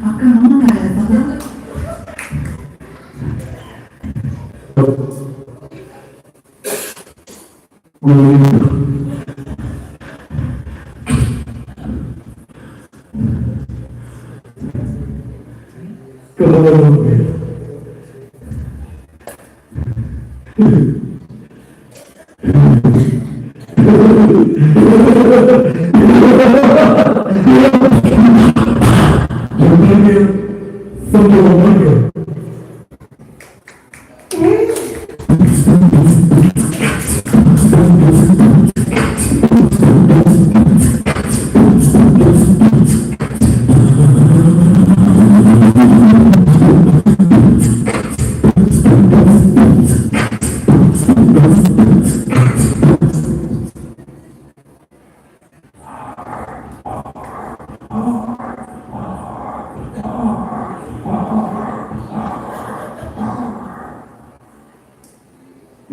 Akan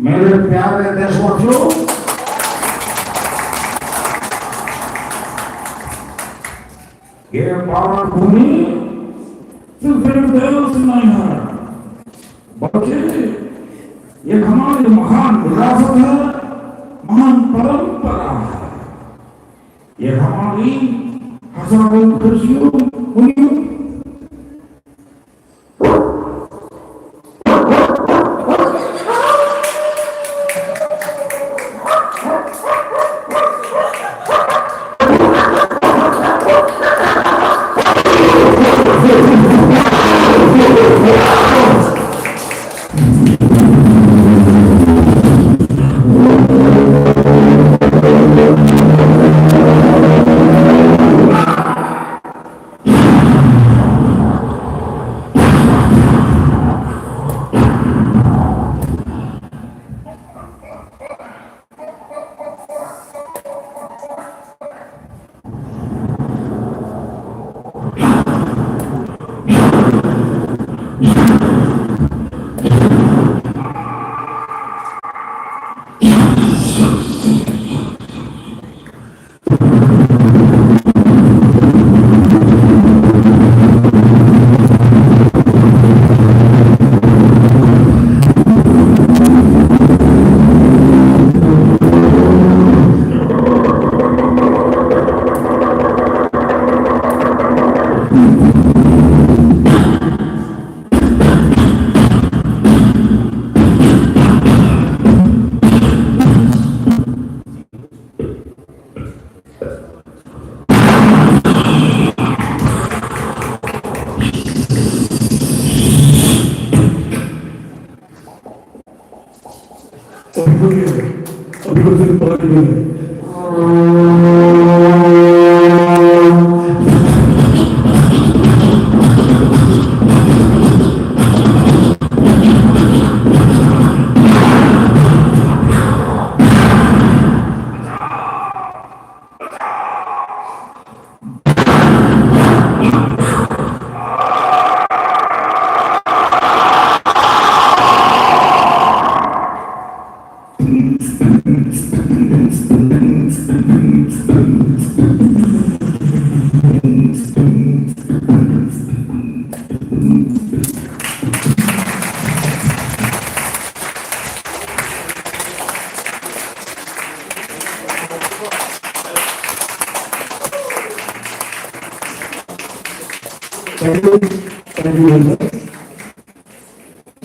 मेरे प्यारे देशवासियों, ये पावन भूमि सिर्फ एक देव से नहीं है, बल्कि ये हमारी महान विरासत है, महान परंपरा है। ये हमारी हजारों खुशियों मुनियों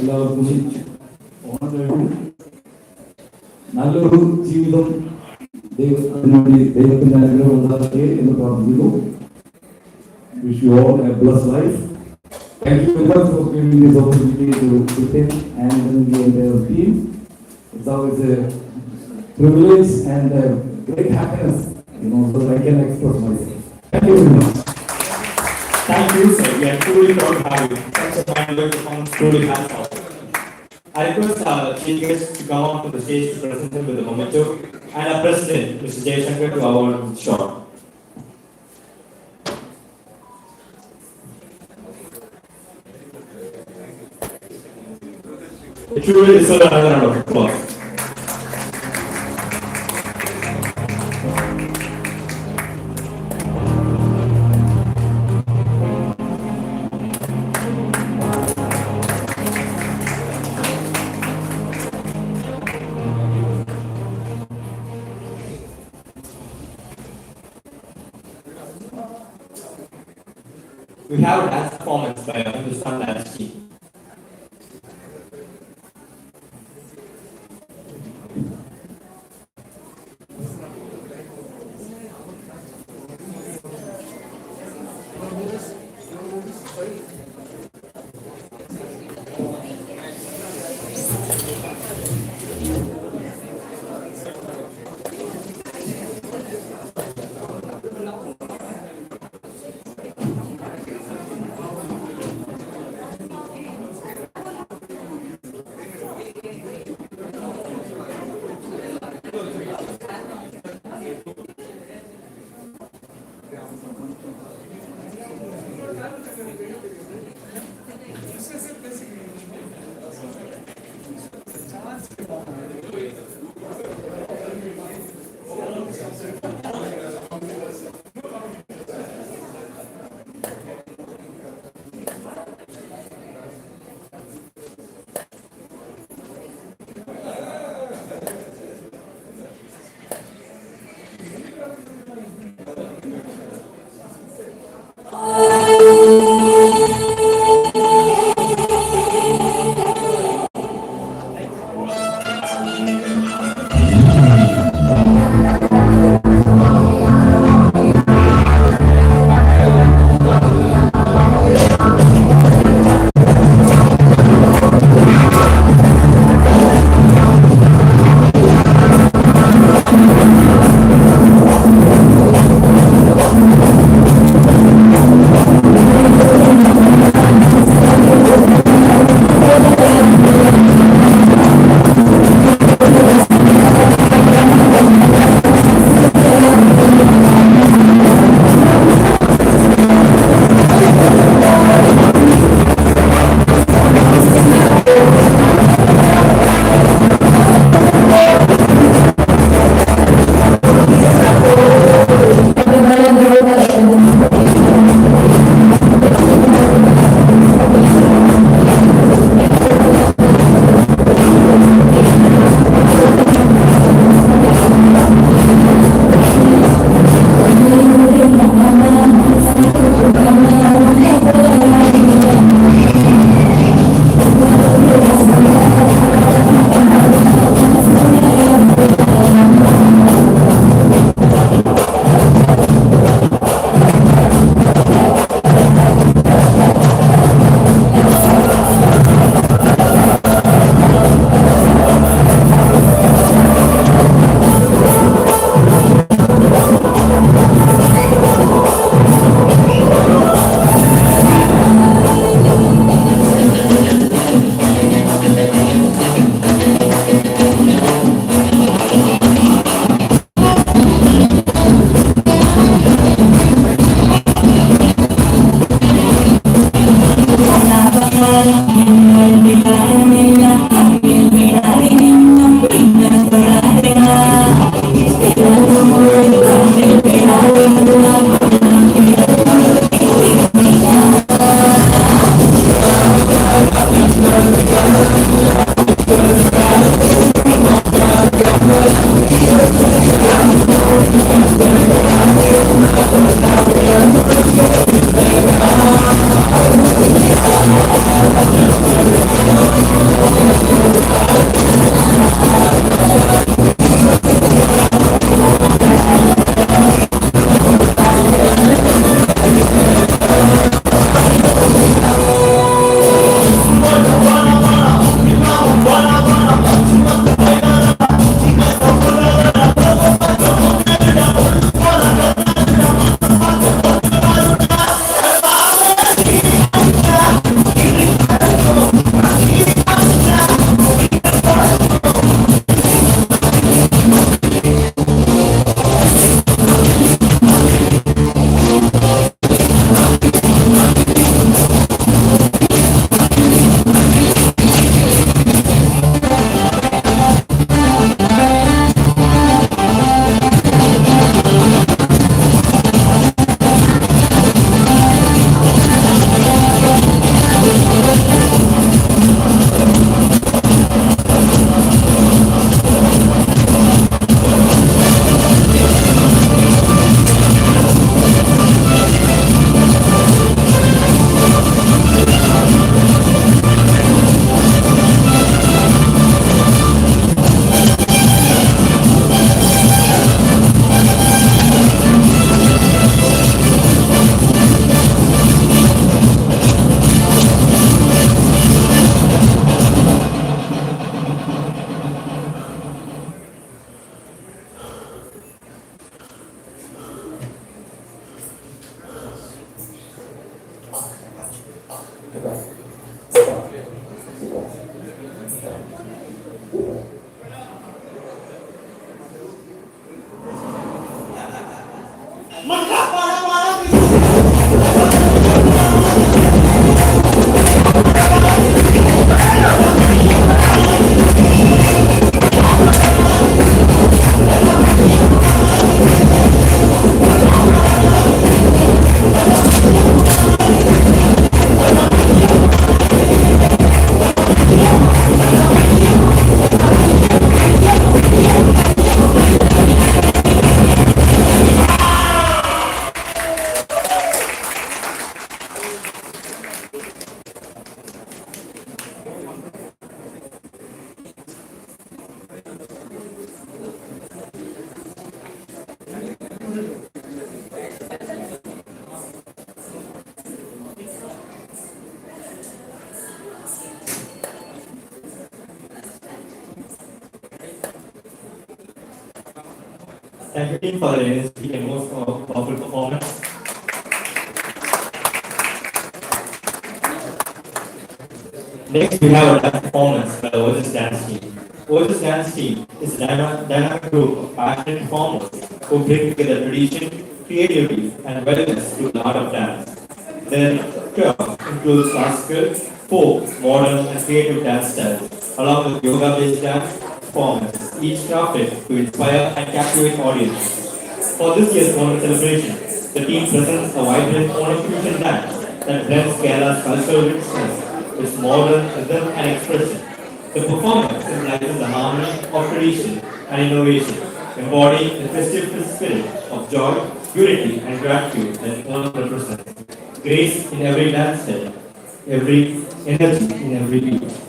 എല്ലാവർക്കും ഓണം നല്ലൊരു ജീവിതം അതിനുവേണ്ടി ദൈവത്തിന്റെ അനുഗ്രഹം ഉണ്ടാകട്ടെ എന്ന് പ്രാർത്ഥിക്കുന്നു. Wish you all A blessed life. Thank you very much for giving me this opportunity to sit and the entire team. It's always a privilege and a great happiness, so that I can express myself. Thank you very much. Thank you, sir. We are truly proud to have you. Such a fine performance, truly hands off. I request our chief guest to come up to the stage to present him with the memento, and our president, Mr. Jayashankar, to award him short. It truly deserves another round of applause. We have a dance performance by a Hindustan dance team. Thank you, team, for the energy and most powerful performance. Next, we have a dance performance by the Oasis Dance Team. Oasis Dance Team is a dynamic group of passionate performers who bring together tradition, creativity, and wellness through the art of dance. Their repertoire includes classical, folk, modern, and creative dance styles, along with yoga-based dance performances, each crafted to inspire and captivate audiences. For this year's Onam celebration, the team presents a vibrant Onam fusion dance that blends Kerala's cultural richness with modern rhythm and expression. The performance symbolizes the harmony of tradition and innovation, embodying the festive spirit of joy, unity, and gratitude that Onam represents. Grace in every dance step, every energy in every beat.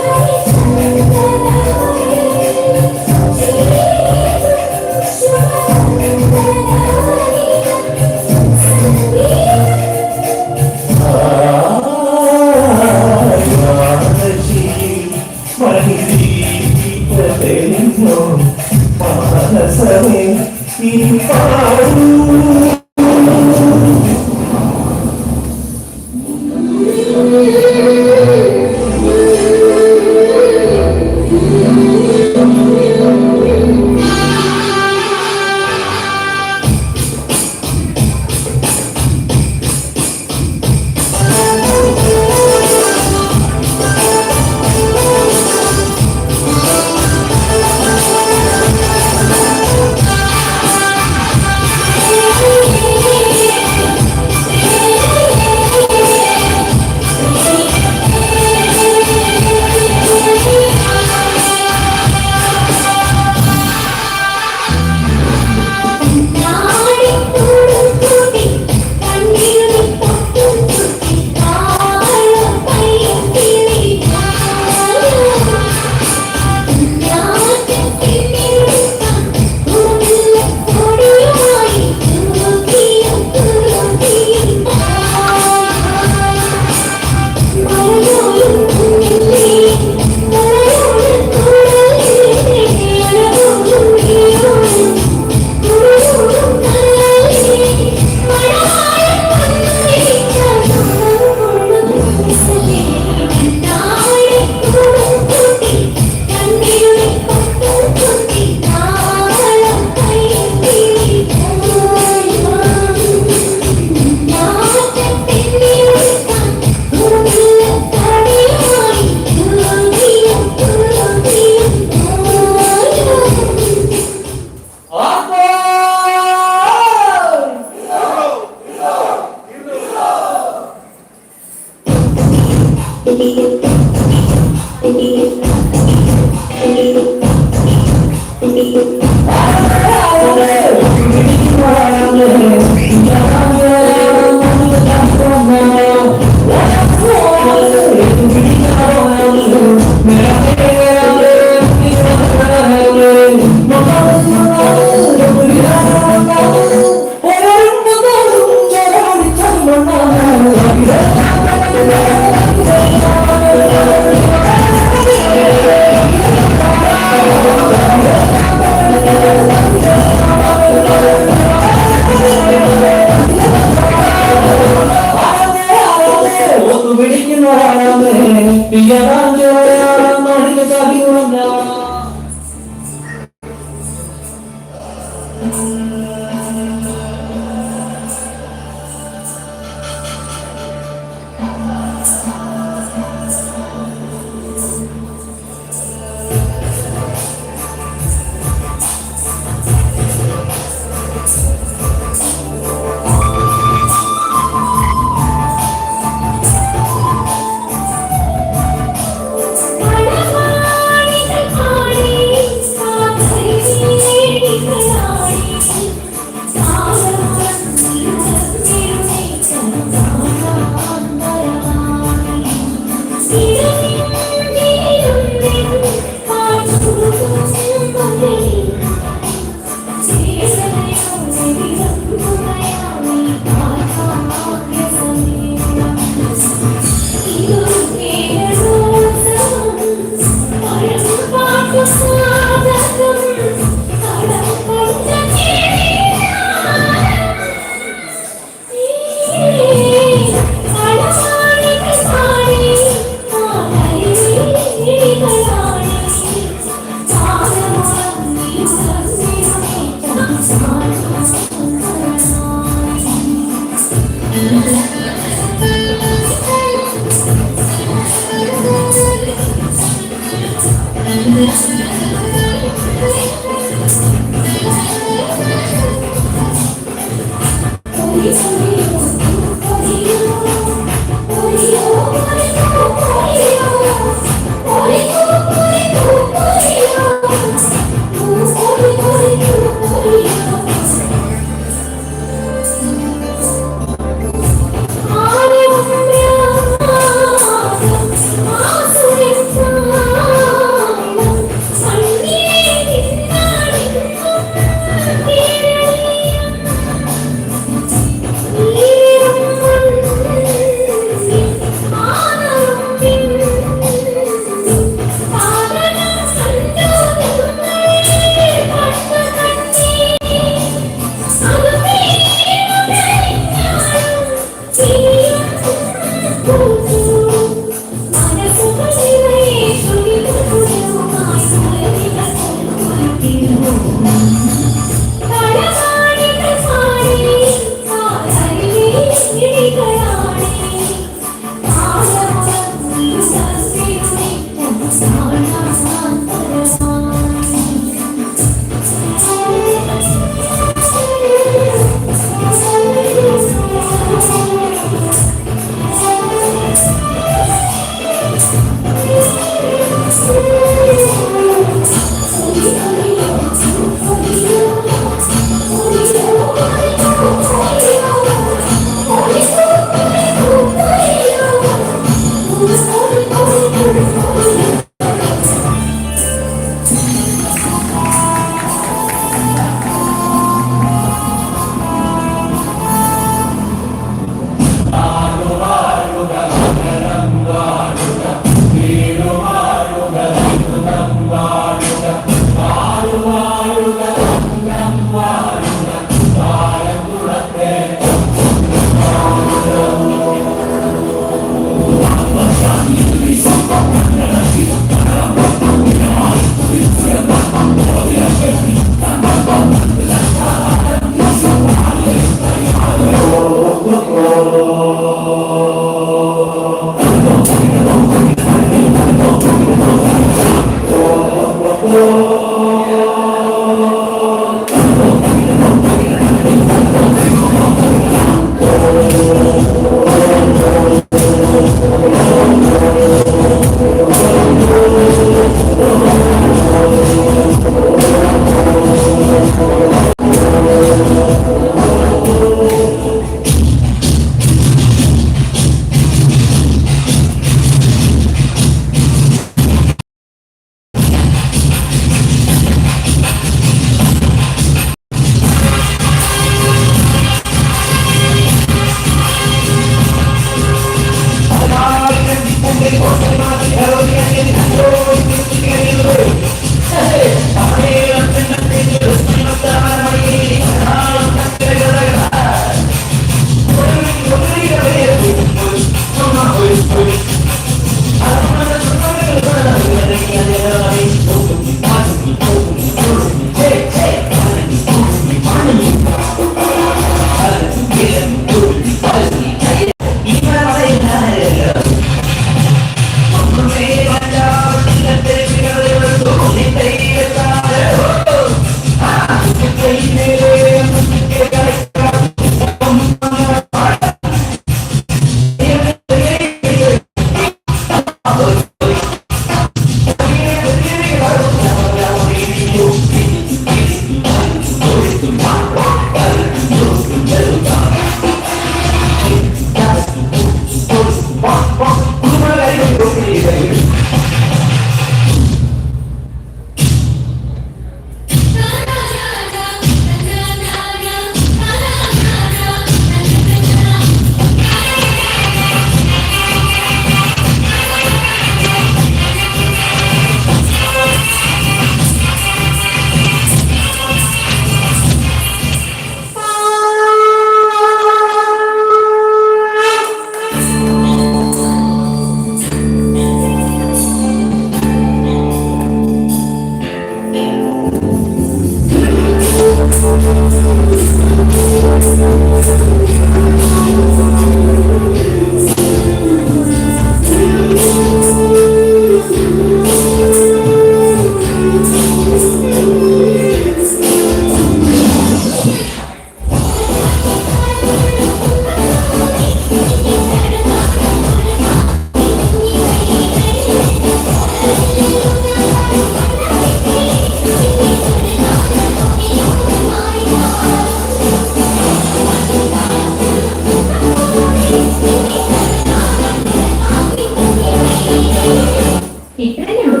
ഇത്രയുള്ളൂ.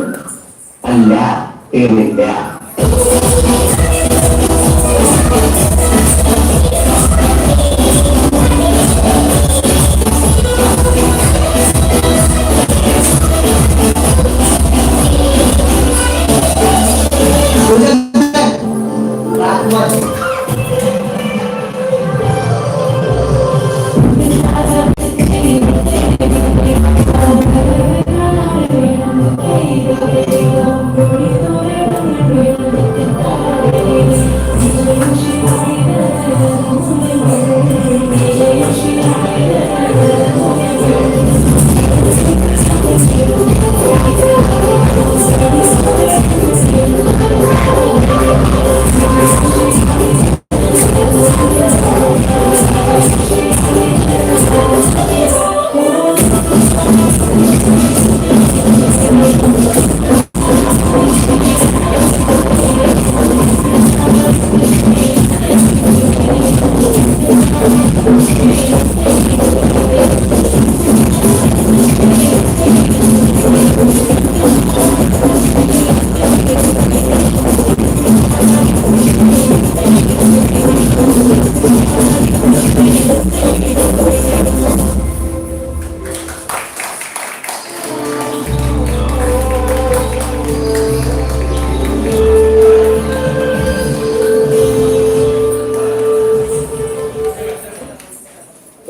അല്ല, തീർന്നില്ല.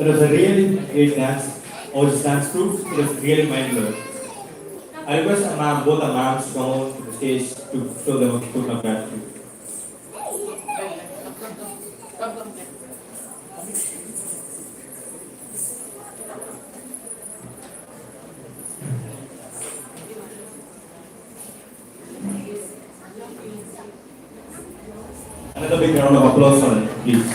It was a really great dance. All the dance group, it was really mind-blowing. I request both the ma'ams to come on to the stage to show them a token of gratitude. Another big round of applause for them, please.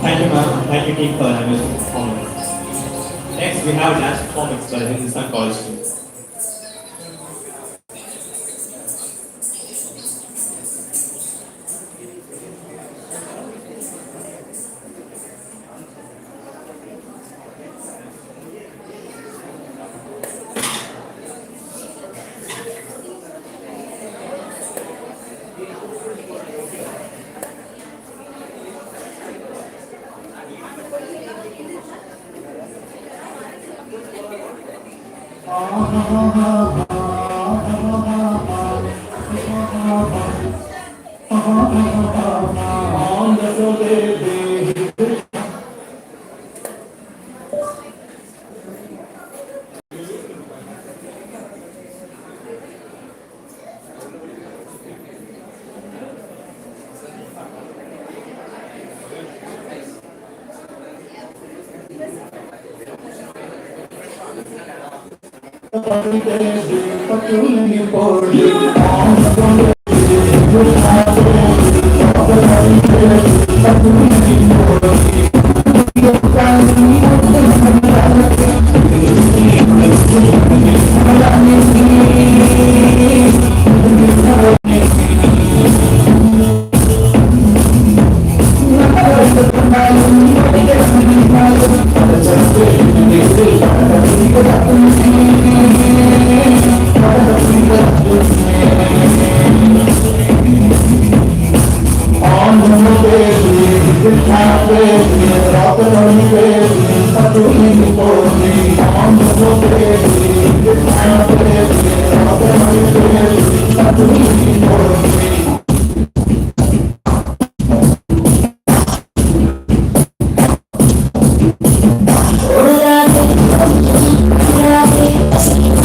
Thank you, ma'am. Thank you, team, for an amazing performance. Next, we have a dance performance by the Hindustan College team. On the